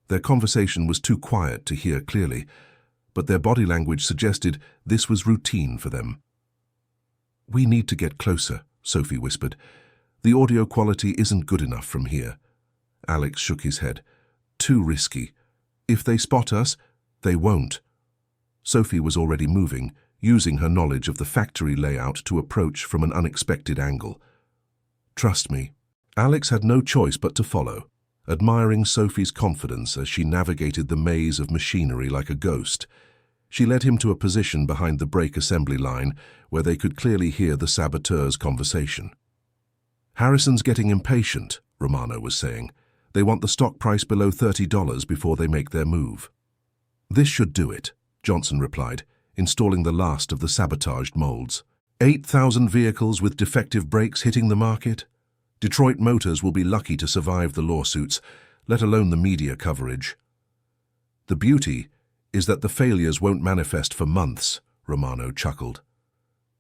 Their conversation was too quiet to hear clearly, but their body language suggested this was routine for them. "We need to get closer," Sophie whispered. "The audio quality isn't good enough from here." Alex shook his head. "Too risky. If they spot us, they won't." Sophie was already moving, using her knowledge of the factory layout to approach from an unexpected angle. "Trust me." Alex had no choice but to follow, admiring Sophie's confidence as she navigated the maze of machinery like a ghost. She led him to a position behind the brake assembly line where they could clearly hear the saboteurs' conversation. "Harrison's getting impatient," Romano was saying. "They want the stock price below $30 before they make their move." "This should do it," Johnson replied, installing the last of the sabotaged molds. 8,000 vehicles with defective brakes hitting the market? Detroit Motors will be lucky to survive the lawsuits, let alone the media coverage. "The beauty is that the failures won't manifest for months," Romano chuckled.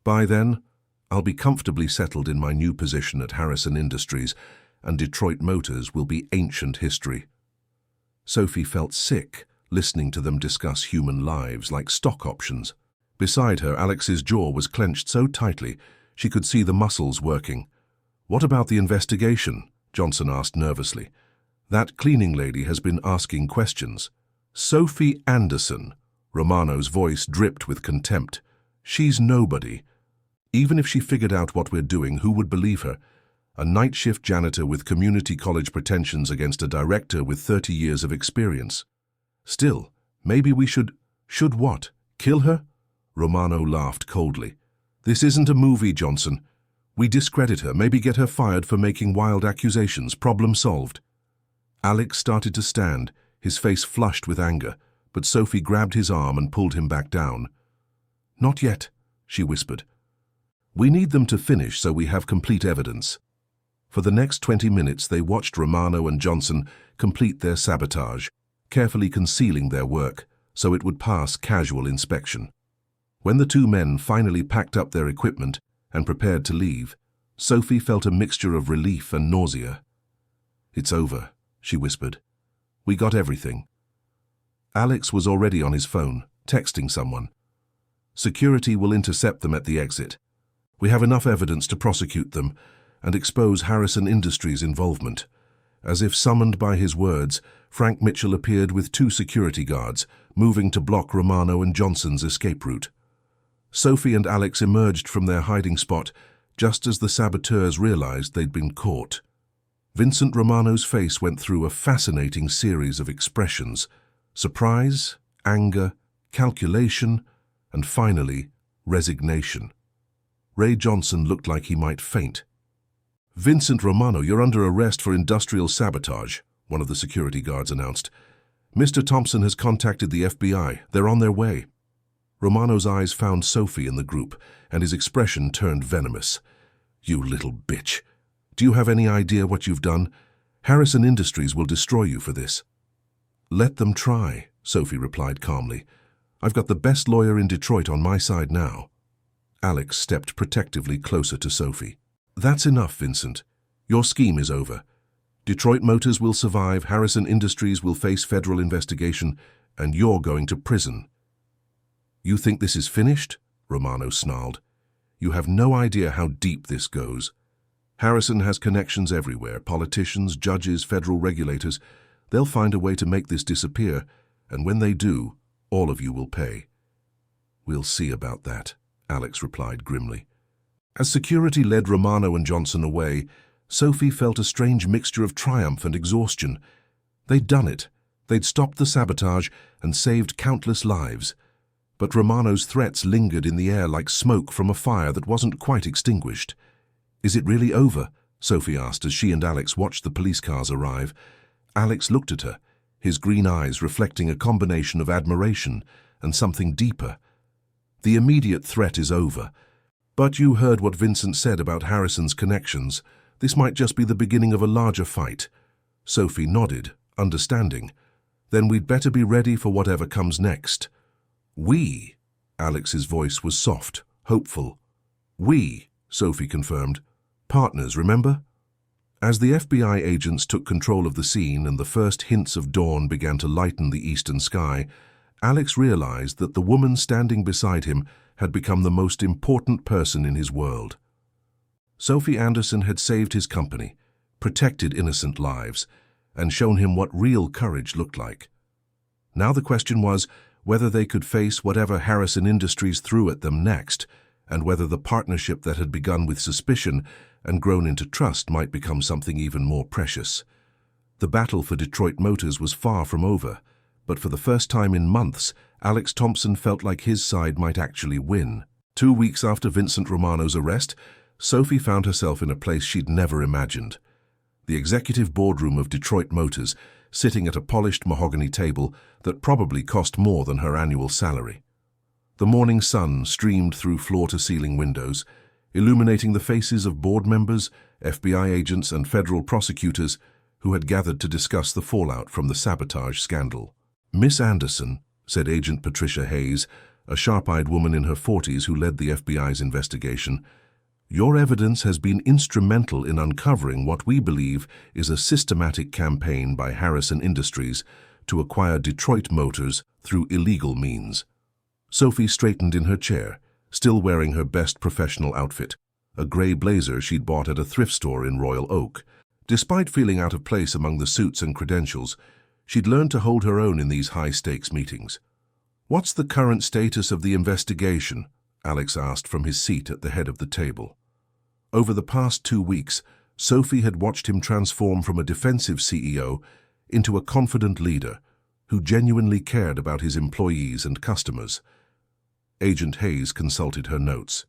"By then, I'll be comfortably settled in my new position at Harrison Industries, and Detroit Motors will be ancient history." Sophie felt sick, listening to them discuss human lives like stock options. Beside her, Alex's jaw was clenched so tightly she could see the muscles working. "What about the investigation?" Johnson asked nervously. "That cleaning lady has been asking questions." "Sophie Anderson," Romano's voice dripped with contempt. "She's nobody. Even if she figured out what we're doing, who would believe her? A night shift janitor with community college pretensions against a director with 30 years of experience. Still, maybe we should what? Kill her?" Romano laughed coldly. "This isn't a movie, Johnson. We discredit her, maybe get her fired for making wild accusations. Problem solved." Alex started to stand, his face flushed with anger, but Sophie grabbed his arm and pulled him back down. "Not yet," she whispered. "We need them to finish so we have complete evidence." For the next 20 minutes they watched Romano and Johnson complete their sabotage, carefully concealing their work so it would pass casual inspection. When the two men finally packed up their equipment and prepared to leave, Sophie felt a mixture of relief and nausea. "It's over," she whispered. "We got everything." Alex was already on his phone, texting someone. "Security will intercept them at the exit. We have enough evidence to prosecute them and expose Harrison Industries' involvement." As if summoned by his words, Frank Mitchell appeared with 2 security guards, moving to block Romano and Johnson's escape route. Sophie and Alex emerged from their hiding spot just as the saboteurs realized they'd been caught. Vincent Romano's face went through a fascinating series of expressions: surprise, anger, calculation, and finally, resignation. Ray Johnson looked like he might faint. "Vincent Romano, you're under arrest for industrial sabotage," one of the security guards announced. "Mr. Thompson has contacted the FBI. They're on their way." Romano's eyes found Sophie in the group, and his expression turned venomous. "You little bitch. Do you have any idea what you've done? Harrison Industries will destroy you for this." "Let them try," Sophie replied calmly. "I've got the best lawyer in Detroit on my side now." Alex stepped protectively closer to Sophie. "That's enough, Vincent. Your scheme is over. Detroit Motors will survive, Harrison Industries will face federal investigation, and you're going to prison. You think this is finished? Romano snarled. You have no idea how deep this goes. Harrison has connections everywhere, politicians, judges, federal regulators. They'll find a way to make this disappear, and when they do, all of you will pay. We'll see about that, Alex replied grimly. As security led Romano and Johnson away, Sophie felt a strange mixture of triumph and exhaustion. They'd done it. They'd stopped the sabotage and saved countless lives. But Romano's threats lingered in the air like smoke from a fire that wasn't quite extinguished. Is it really over? Sophie asked as she and Alex watched the police cars arrive. Alex looked at her, his green eyes reflecting a combination of admiration and something deeper. The immediate threat is over. But you heard what Vincent said about Harrison's connections. This might just be the beginning of a larger fight. Sophie nodded, understanding. Then we'd better be ready for whatever comes next. We? Alex's voice was soft, hopeful. We, Sophie confirmed. Partners, remember? As the FBI agents took control of the scene and the first hints of dawn began to lighten the eastern sky, Alex realized that the woman standing beside him had become the most important person in his world. Sophie Anderson had saved his company, protected innocent lives, and shown him what real courage looked like. Now the question was whether they could face whatever Harrison Industries threw at them next, and whether the partnership that had begun with suspicion and grown into trust might become something even more precious. The battle for Detroit Motors was far from over, but for the first time in months, Alex Thompson felt like his side might actually win. 2 weeks after Vincent Romano's arrest, Sophie found herself in a place she'd never imagined. The executive boardroom of Detroit Motors, sitting at a polished mahogany table that probably cost more than her annual salary. The morning sun streamed through floor-to-ceiling windows, illuminating the faces of board members, FBI agents, and federal prosecutors who had gathered to discuss the fallout from the sabotage scandal. Miss Anderson, said Agent Patricia Hayes, a sharp-eyed woman in her 40s who led the FBI's investigation, your evidence has been instrumental in uncovering what we believe is a systematic campaign by Harrison Industries to acquire Detroit Motors through illegal means. Sophie straightened in her chair, still wearing her best professional outfit, a gray blazer she'd bought at a thrift store in Royal Oak. Despite feeling out of place among the suits and credentials, she'd learned to hold her own in these high-stakes meetings. What's the current status of the investigation? Alex asked from his seat at the head of the table. Over the past 2 weeks, Sophie had watched him transform from a defensive CEO into a confident leader who genuinely cared about his employees and customers. Agent Hayes consulted her notes.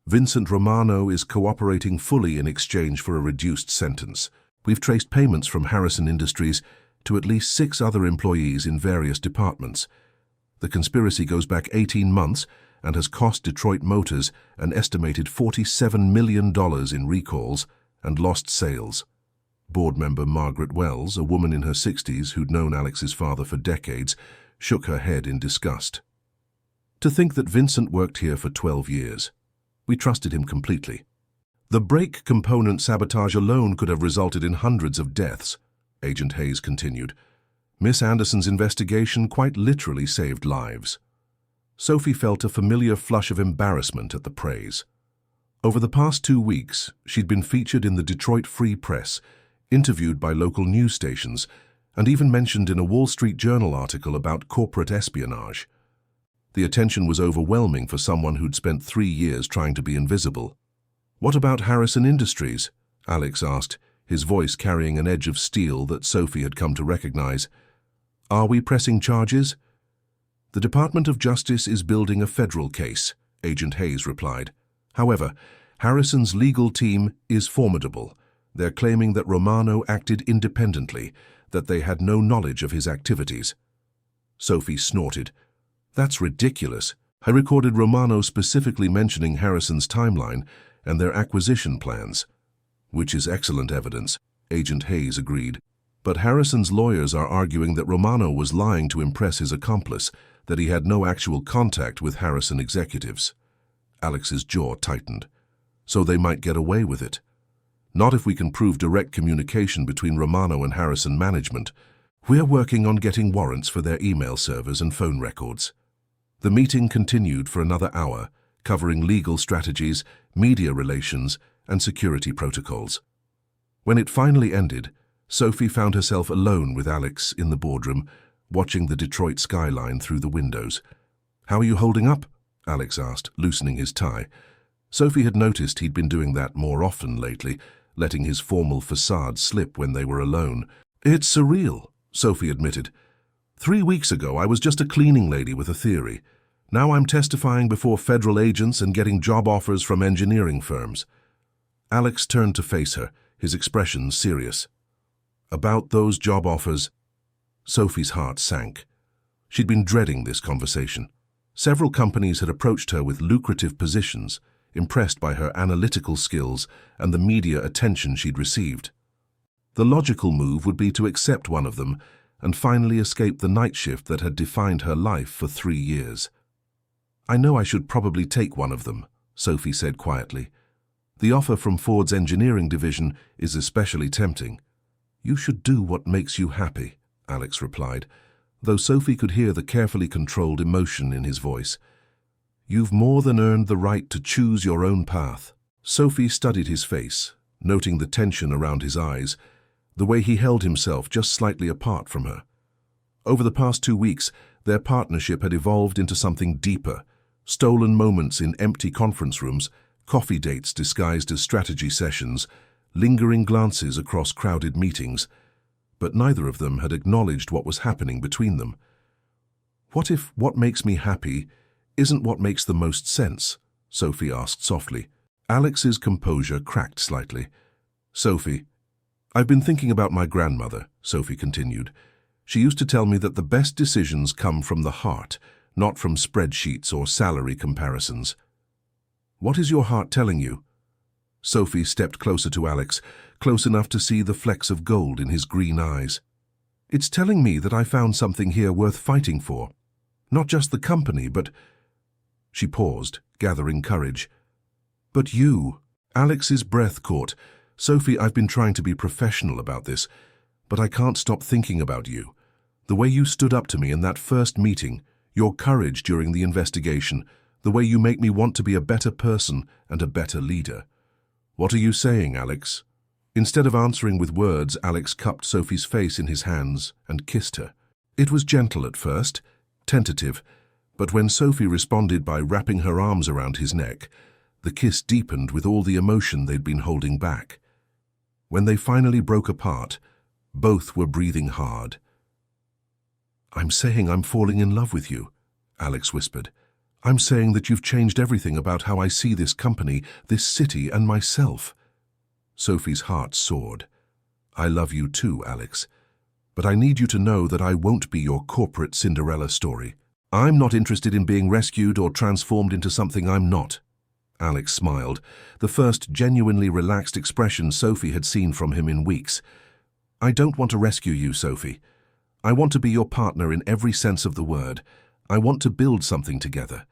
Vincent Romano is cooperating fully in exchange for a reduced sentence. We've traced payments from Harrison Industries to at least 6 other employees in various departments. The conspiracy goes back 18 months and has cost Detroit Motors an estimated $47 million in recalls and lost sales. Board member Margaret Wells, a woman in her 60s who'd known Alex's father for decades, shook her head in disgust. To think that Vincent worked here for 12 years. We trusted him completely. The brake component sabotage alone could have resulted in hundreds of deaths, Agent Hayes continued. Miss Anderson's investigation quite literally saved lives. Sophie felt a familiar flush of embarrassment at the praise. Over the past 2 weeks, she'd been featured in the Detroit Free Press, interviewed by local news stations, and even mentioned in a Wall Street Journal article about corporate espionage. The attention was overwhelming for someone who'd spent 3 years trying to be invisible. What about Harrison Industries? Alex asked, his voice carrying an edge of steel that Sophie had come to recognize. Are we pressing charges? The Department of Justice is building a federal case, Agent Hayes replied. However, Harrison's legal team is formidable. They're claiming that Romano acted independently, that they had no knowledge of his activities. Sophie snorted. That's ridiculous. I recorded Romano specifically mentioning Harrison's timeline and their acquisition plans. Which is excellent evidence, Agent Hayes agreed. But Harrison's lawyers are arguing that Romano was lying to impress his accomplice, that he had no actual contact with Harrison executives. Alex's jaw tightened. So they might get away with it. Not if we can prove direct communication between Romano and Harrison management. We're working on getting warrants for their email servers and phone records. The meeting continued for another hour, covering legal strategies, media relations, and security protocols. When it finally ended, Sophie found herself alone with Alex in the boardroom, watching the Detroit skyline through the windows. "How are you holding up?" Alex asked, loosening his tie. Sophie had noticed he'd been doing that more often lately, letting his formal facade slip when they were alone. "It's surreal," Sophie admitted. 3 weeks ago, I was just a cleaning lady with a theory. Now I'm testifying before federal agents and getting job offers from engineering firms." Alex turned to face her, his expression serious. "About those job offers?" Sophie's heart sank. She'd been dreading this conversation. Several companies had approached her with lucrative positions, impressed by her analytical skills and the media attention she'd received. The logical move would be to accept one of them and finally escape the night shift that had defined her life for 3 years. "I know I should probably take one of them," Sophie said quietly. "The offer from Ford's engineering division is especially tempting." "You should do what makes you happy," Alex replied, though Sophie could hear the carefully controlled emotion in his voice. "You've more than earned the right to choose your own path." Sophie studied his face, noting the tension around his eyes, the way he held himself just slightly apart from her. Over the past 2 weeks, their partnership had evolved into something deeper, stolen moments in empty conference rooms, coffee dates disguised as strategy sessions, lingering glances across crowded meetings. But neither of them had acknowledged what was happening between them. "What if what makes me happy isn't what makes the most sense?" Sophie asked softly. Alex's composure cracked slightly. "Sophie, I've been thinking about my grandmother," Sophie continued. "She used to tell me that the best decisions come from the heart, not from spreadsheets or salary comparisons." "What is your heart telling you?" Sophie stepped closer to Alex, close enough to see the flecks of gold in his green eyes. "It's telling me that I found something here worth fighting for. Not just the company, but—" She paused, gathering courage. "But you—" Alex's breath caught. "Sophie, I've been trying to be professional about this, but I can't stop thinking about you. The way you stood up to me in that first meeting, your courage during the investigation, the way you make me want to be a better person and a better leader." "What are you saying, Alex?" Instead of answering with words, Alex cupped Sophie's face in his hands and kissed her. It was gentle at first, tentative, but when Sophie responded by wrapping her arms around his neck, the kiss deepened with all the emotion they'd been holding back. When they finally broke apart, both were breathing hard. "I'm saying I'm falling in love with you," Alex whispered. "I'm saying that you've changed everything about how I see this company, this city, and myself." Sophie's heart soared. "I love you too, Alex. But I need you to know that I won't be your corporate Cinderella story. I'm not interested in being rescued or transformed into something I'm not." Alex smiled, the first genuinely relaxed expression Sophie had seen from him in weeks. "I don't want to rescue you, Sophie. I want to be your partner in every sense of the word. I want to build something together.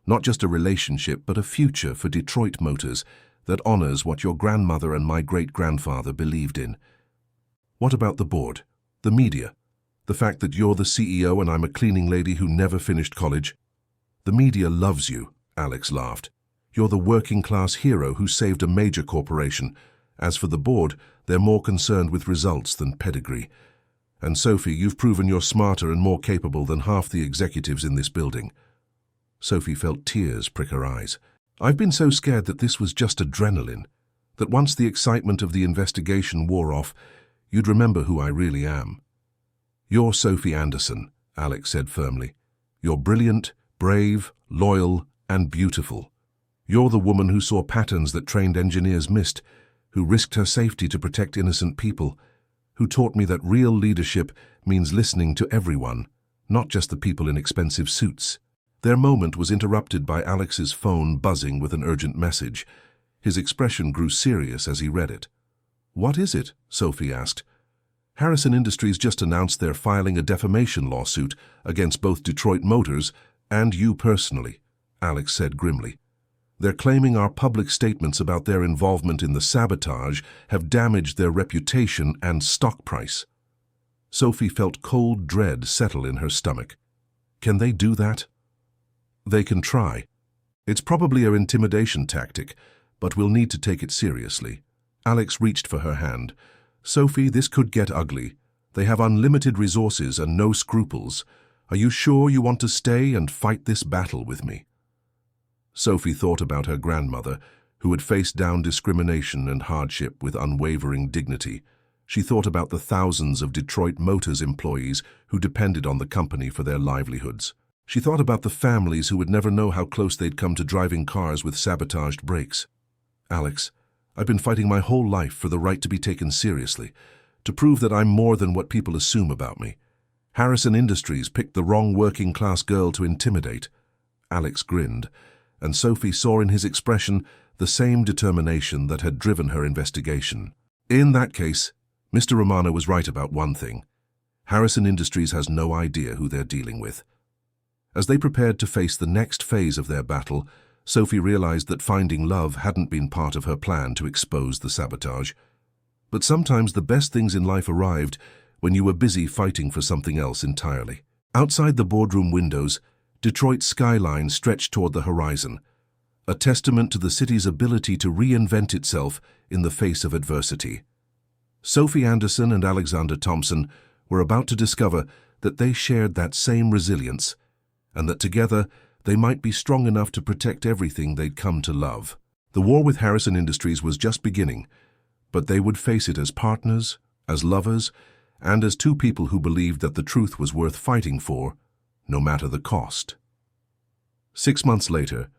Not just a relationship, but a future for Detroit Motors that honors what your grandmother and my great-grandfather believed in." "What about the board, the media, the fact that you're the CEO and I'm a cleaning lady who never finished college?" "The media loves you," Alex laughed. "You're the working-class hero who saved a major corporation. As for the board, they're more concerned with results than pedigree. And Sophie, you've proven you're smarter and more capable than half the executives in this building." Sophie felt tears prick her eyes. "I've been so scared that this was just adrenaline, that once the excitement of the investigation wore off, you'd remember who I really am." "You're Sophie Anderson," Alex said firmly. "You're brilliant, brave, loyal, and beautiful. You're the woman who saw patterns that trained engineers missed, who risked her safety to protect innocent people, who taught me that real leadership means listening to everyone, not just the people in expensive suits." Their moment was interrupted by Alex's phone buzzing with an urgent message. His expression grew serious as he read it. "What is it?" Sophie asked. "Harrison Industries just announced they're filing a defamation lawsuit against both Detroit Motors and you personally," Alex said grimly. They're claiming our public statements about their involvement in the sabotage have damaged their reputation and stock price. Sophie felt cold dread settle in her stomach. Can they do that? They can try. It's probably an intimidation tactic, but we'll need to take it seriously. Alex reached for her hand. Sophie, this could get ugly. They have unlimited resources and no scruples. Are you sure you want to stay and fight this battle with me? Sophie thought about her grandmother, who had faced down discrimination and hardship with unwavering dignity. She thought about the thousands of Detroit Motors employees who depended on the company for their livelihoods. She thought about the families who would never know how close they'd come to driving cars with sabotaged brakes. Alex, I've been fighting my whole life for the right to be taken seriously, to prove that I'm more than what people assume about me. Harrison Industries picked the wrong working-class girl to intimidate. Alex grinned, and Sophie saw in his expression the same determination that had driven her investigation. In that case, Mr. Romano was right about one thing. Harrison Industries has no idea who they're dealing with. As they prepared to face the next phase of their battle, Sophie realized that finding love hadn't been part of her plan to expose the sabotage. But sometimes the best things in life arrived when you were busy fighting for something else entirely. Outside the boardroom windows, Detroit's skyline stretched toward the horizon, a testament to the city's ability to reinvent itself in the face of adversity. Sophie Anderson and Alexander Thompson were about to discover that they shared that same resilience, and that together they might be strong enough to protect everything they'd come to love. The war with Harrison Industries was just beginning, but they would face it as partners, as lovers, and as two people who believed that the truth was worth fighting for, no matter the cost. 6 months later,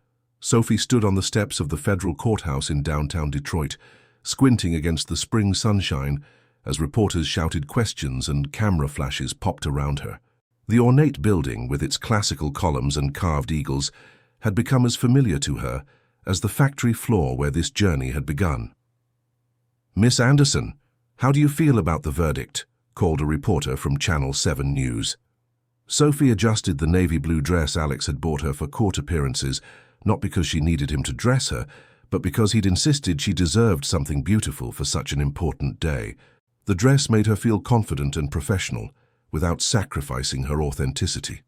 Sophie stood on the steps of the federal courthouse in downtown Detroit, squinting against the spring sunshine as reporters shouted questions and camera flashes popped around her. The ornate building, with its classical columns and carved eagles, had become as familiar to her as the factory floor where this journey had begun. "Miss Anderson, how do you feel about the verdict?" called a reporter from Channel 7 News. Sophie adjusted the navy blue dress Alex had bought her for court appearances, not because she needed him to dress her, but because he'd insisted she deserved something beautiful for such an important day. The dress made her feel confident and professional, without sacrificing her authenticity.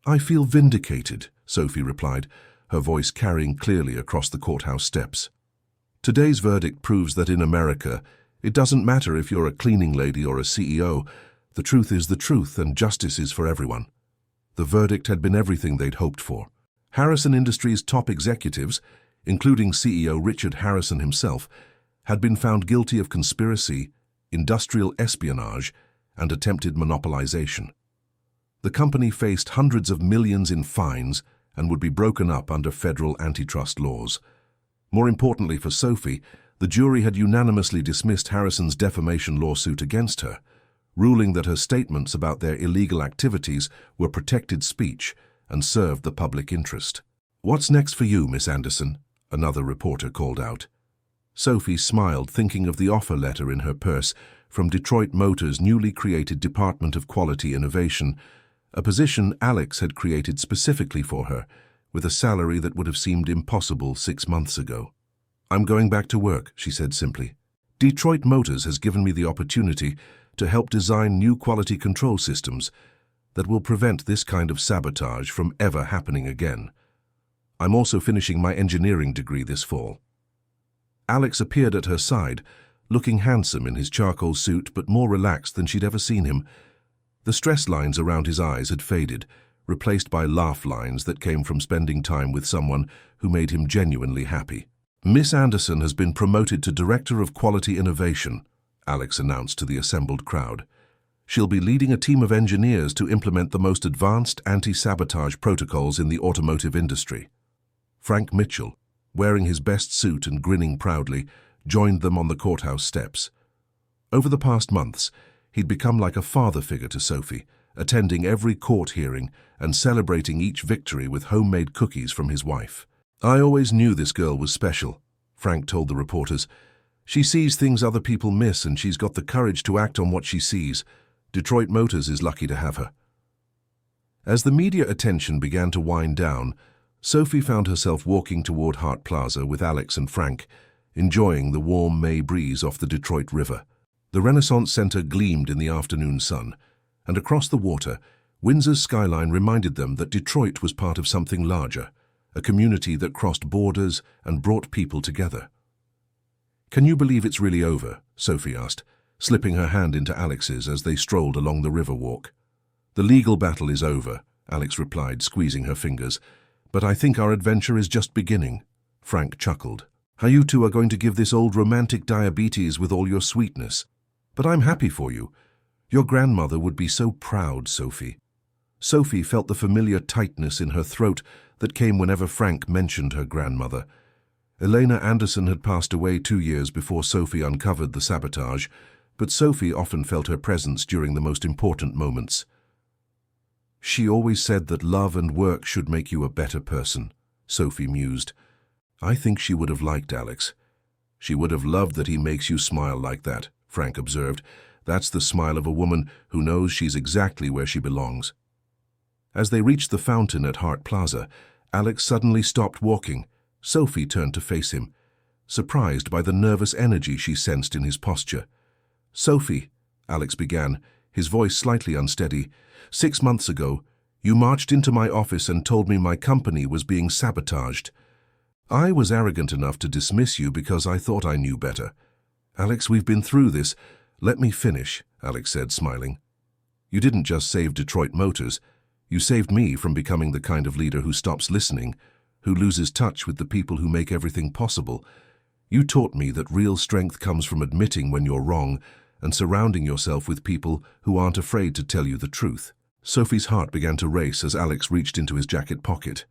"I feel vindicated," Sophie replied, her voice carrying clearly across the courthouse steps. "Today's verdict proves that in America, it doesn't matter if you're a cleaning lady or a CEO, the truth is the truth and justice is for everyone." The verdict had been everything they'd hoped for. Harrison Industries' top executives, including CEO Richard Harrison himself, had been found guilty of conspiracy, industrial espionage, and attempted monopolization. The company faced hundreds of millions in fines and would be broken up under federal antitrust laws. More importantly for Sophie, the jury had unanimously dismissed Harrison's defamation lawsuit against her, ruling that her statements about their illegal activities were protected speech and served the public interest. "What's next for you, Miss Anderson?" another reporter called out. Sophie smiled, thinking of the offer letter in her purse from Detroit Motors' newly created Department of Quality Innovation, a position Alex had created specifically for her, with a salary that would have seemed impossible 6 months ago. "I'm going back to work," she said simply. "Detroit Motors has given me the opportunity to help design new quality control systems that will prevent this kind of sabotage from ever happening again. I'm also finishing my engineering degree this fall." Alex appeared at her side, looking handsome in his charcoal suit but more relaxed than she'd ever seen him. The stress lines around his eyes had faded, replaced by laugh lines that came from spending time with someone who made him genuinely happy. "Miss Anderson has been promoted to Director of Quality Innovation," Alex announced to the assembled crowd. "She'll be leading a team of engineers to implement the most advanced anti-sabotage protocols in the automotive industry." Frank Mitchell, wearing his best suit and grinning proudly, joined them on the courthouse steps. Over the past months, he'd become like a father figure to Sophie, attending every court hearing and celebrating each victory with homemade cookies from his wife. "I always knew this girl was special," Frank told the reporters. "She sees things other people miss, and she's got the courage to act on what she sees. Detroit Motors is lucky to have her." As the media attention began to wind down, Sophie found herself walking toward Hart Plaza with Alex and Frank, enjoying the warm May breeze off the Detroit River. The Renaissance Center gleamed in the afternoon sun, and across the water, Windsor's skyline reminded them that Detroit was part of something larger, a community that crossed borders and brought people together. "Can you believe it's really over?" Sophie asked, slipping her hand into Alex's as they strolled along the riverwalk. "The legal battle is over," Alex replied, squeezing her fingers. "But I think our adventure is just beginning." Frank chuckled. "How you two are going to give this old romantic diabetes with all your sweetness. But I'm happy for you. Your grandmother would be so proud, Sophie." Sophie felt the familiar tightness in her throat that came whenever Frank mentioned her grandmother. Elena Anderson had passed away 2 years before Sophie uncovered the sabotage, but Sophie often felt her presence during the most important moments. "She always said that love and work should make you a better person," Sophie mused. "I think she would have liked Alex. She would have loved that he makes you smile like that," Frank observed. "That's the smile of a woman who knows she's exactly where she belongs." As they reached the fountain at Hart Plaza, Alex suddenly stopped walking. Sophie turned to face him, surprised by the nervous energy she sensed in his posture. "Sophie," Alex began, his voice slightly unsteady, "6 months ago, you marched into my office and told me my company was being sabotaged. I was arrogant enough to dismiss you because I thought I knew better. Alex, we've been through this. Let me finish," Alex said, smiling. "You didn't just save Detroit Motors. You saved me from becoming the kind of leader who stops listening, who loses touch with the people who make everything possible. You taught me that real strength comes from admitting when you're wrong and surrounding yourself with people who aren't afraid to tell you the truth." Sophie's heart began to race as Alex reached into his jacket pocket.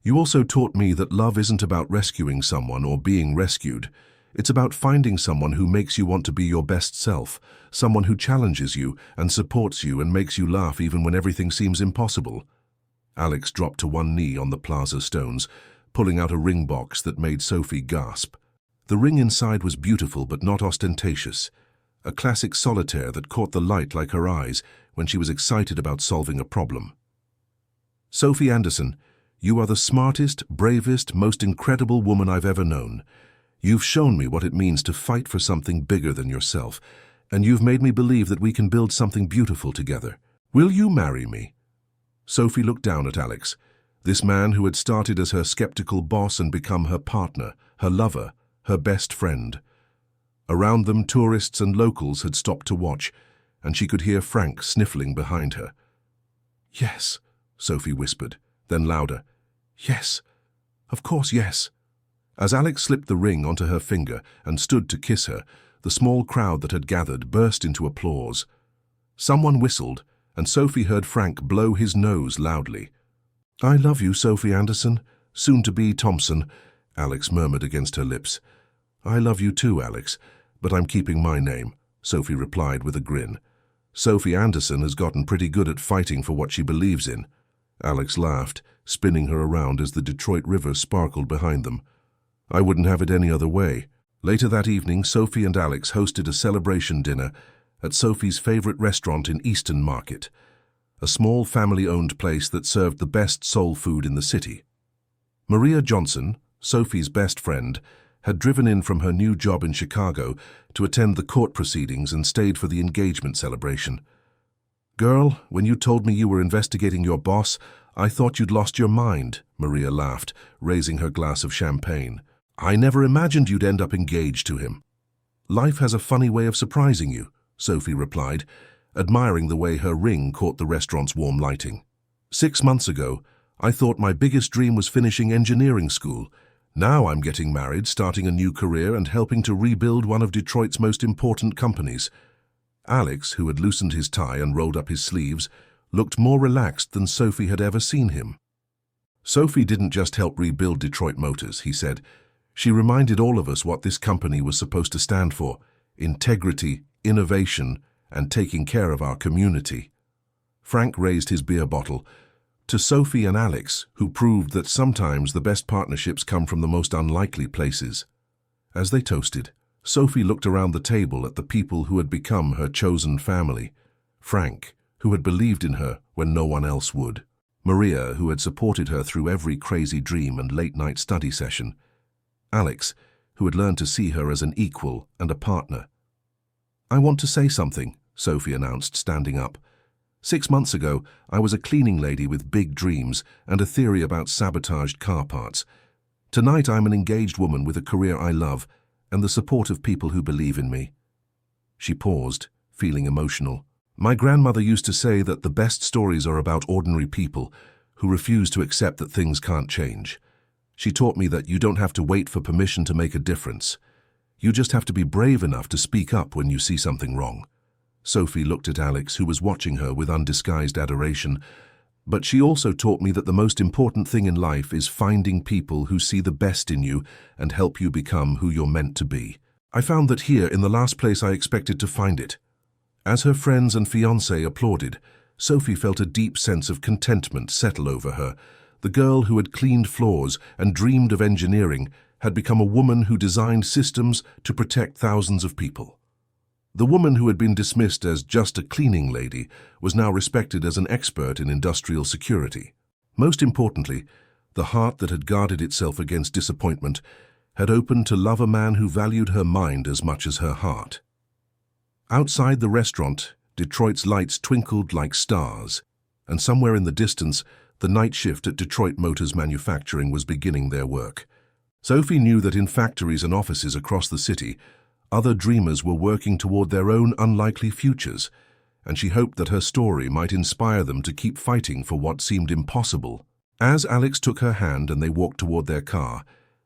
"You also taught me that love isn't about rescuing someone or being rescued. It's about finding someone who makes you want to be your best self, someone who challenges you and supports you and makes you laugh even when everything seems impossible." Alex dropped to one knee on the plaza stones, pulling out a ring box that made Sophie gasp. The ring inside was beautiful but not ostentatious, a classic solitaire that caught the light like her eyes when she was excited about solving a problem. "Sophie Anderson, you are the smartest, bravest, most incredible woman I've ever known. You've shown me what it means to fight for something bigger than yourself, and you've made me believe that we can build something beautiful together. Will you marry me?" Sophie looked down at Alex, this man who had started as her skeptical boss and become her partner, her lover, her best friend. Around them, tourists and locals had stopped to watch, and she could hear Frank sniffling behind her. "Yes," Sophie whispered, then louder, "Yes, of course, yes." As Alex slipped the ring onto her finger and stood to kiss her, the small crowd that had gathered burst into applause. Someone whistled, and Sophie heard Frank blow his nose loudly. "I love you, Sophie Anderson, soon to be Thompson," Alex murmured against her lips. "I love you too, Alex, but I'm keeping my name," Sophie replied with a grin. "Sophie Anderson has gotten pretty good at fighting for what she believes in." Alex laughed, spinning her around as the Detroit River sparkled behind them. "I wouldn't have it any other way." Later that evening, Sophie and Alex hosted a celebration dinner at Sophie's favorite restaurant in Easton Market, a small family-owned place that served the best soul food in the city. Maria Johnson, Sophie's best friend, had driven in from her new job in Chicago to attend the court proceedings and stayed for the engagement celebration. "Girl, when you told me you were investigating your boss, I thought you'd lost your mind," Maria laughed, raising her glass of champagne. "I never imagined you'd end up engaged to him." "Life has a funny way of surprising you," Sophie replied, admiring the way her ring caught the restaurant's warm lighting. 6 months ago, I thought my biggest dream was finishing engineering school. Now I'm getting married, starting a new career, and helping to rebuild one of Detroit's most important companies." Alex, who had loosened his tie and rolled up his sleeves, looked more relaxed than Sophie had ever seen him. "Sophie didn't just help rebuild Detroit Motors," he said. "She reminded all of us what this company was supposed to stand for: integrity, innovation, and taking care of our community." Frank raised his beer bottle. To Sophie and Alex, who proved that sometimes the best partnerships come from the most unlikely places. As they toasted, Sophie looked around the table at the people who had become her chosen family. Frank, who had believed in her when no one else would. Maria, who had supported her through every crazy dream and late-night study session. Alex, who had learned to see her as an equal and a partner. "I want to say something," Sophie announced, standing up. "6 months ago, I was a cleaning lady with big dreams and a theory about sabotaged car parts. Tonight, I'm an engaged woman with a career I love and the support of people who believe in me." She paused, feeling emotional. "My grandmother used to say that the best stories are about ordinary people who refuse to accept that things can't change. She taught me that you don't have to wait for permission to make a difference. You just have to be brave enough to speak up when you see something wrong." Sophie looked at Alex, who was watching her with undisguised adoration. "But she also taught me that the most important thing in life is finding people who see the best in you and help you become who you're meant to be. I found that here, in the last place I expected to find it." As her friends and fiancé applauded, Sophie felt a deep sense of contentment settle over her. The girl who had cleaned floors and dreamed of engineering had become a woman who designed systems to protect thousands of people. The woman who had been dismissed as just a cleaning lady was now respected as an expert in industrial security. Most importantly, the heart that had guarded itself against disappointment had opened to love a man who valued her mind as much as her heart. Outside the restaurant, Detroit's lights twinkled like stars, and somewhere in the distance, the night shift at Detroit Motors Manufacturing was beginning their work. Sophie knew that in factories and offices across the city, other dreamers were working toward their own unlikely futures, and she hoped that her story might inspire them to keep fighting for what seemed impossible. As Alex took her hand and they walked toward their car,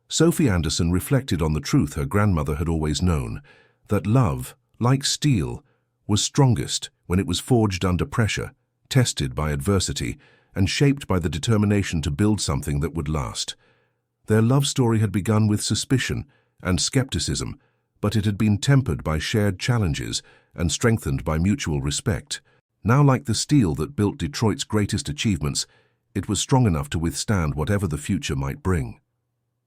Sophie Anderson reflected on the truth her grandmother had always known, that love, like steel, was strongest when it was forged under pressure, tested by adversity, and shaped by the determination to build something that would last. Their love story had begun with suspicion and skepticism, but it had been tempered by shared challenges and strengthened by mutual respect. Now, like the steel that built Detroit's greatest achievements, it was strong enough to withstand whatever the future might bring.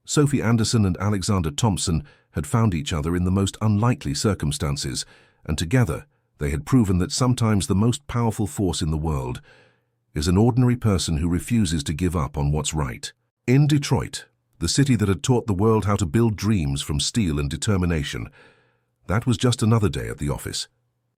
Sophie Anderson and Alexander Thompson had found each other in the most unlikely circumstances, and together they had proven that sometimes the most powerful force in the world is an ordinary person who refuses to give up on what's right. In Detroit, the city that had taught the world how to build dreams from steel and determination, that was just another day at the office.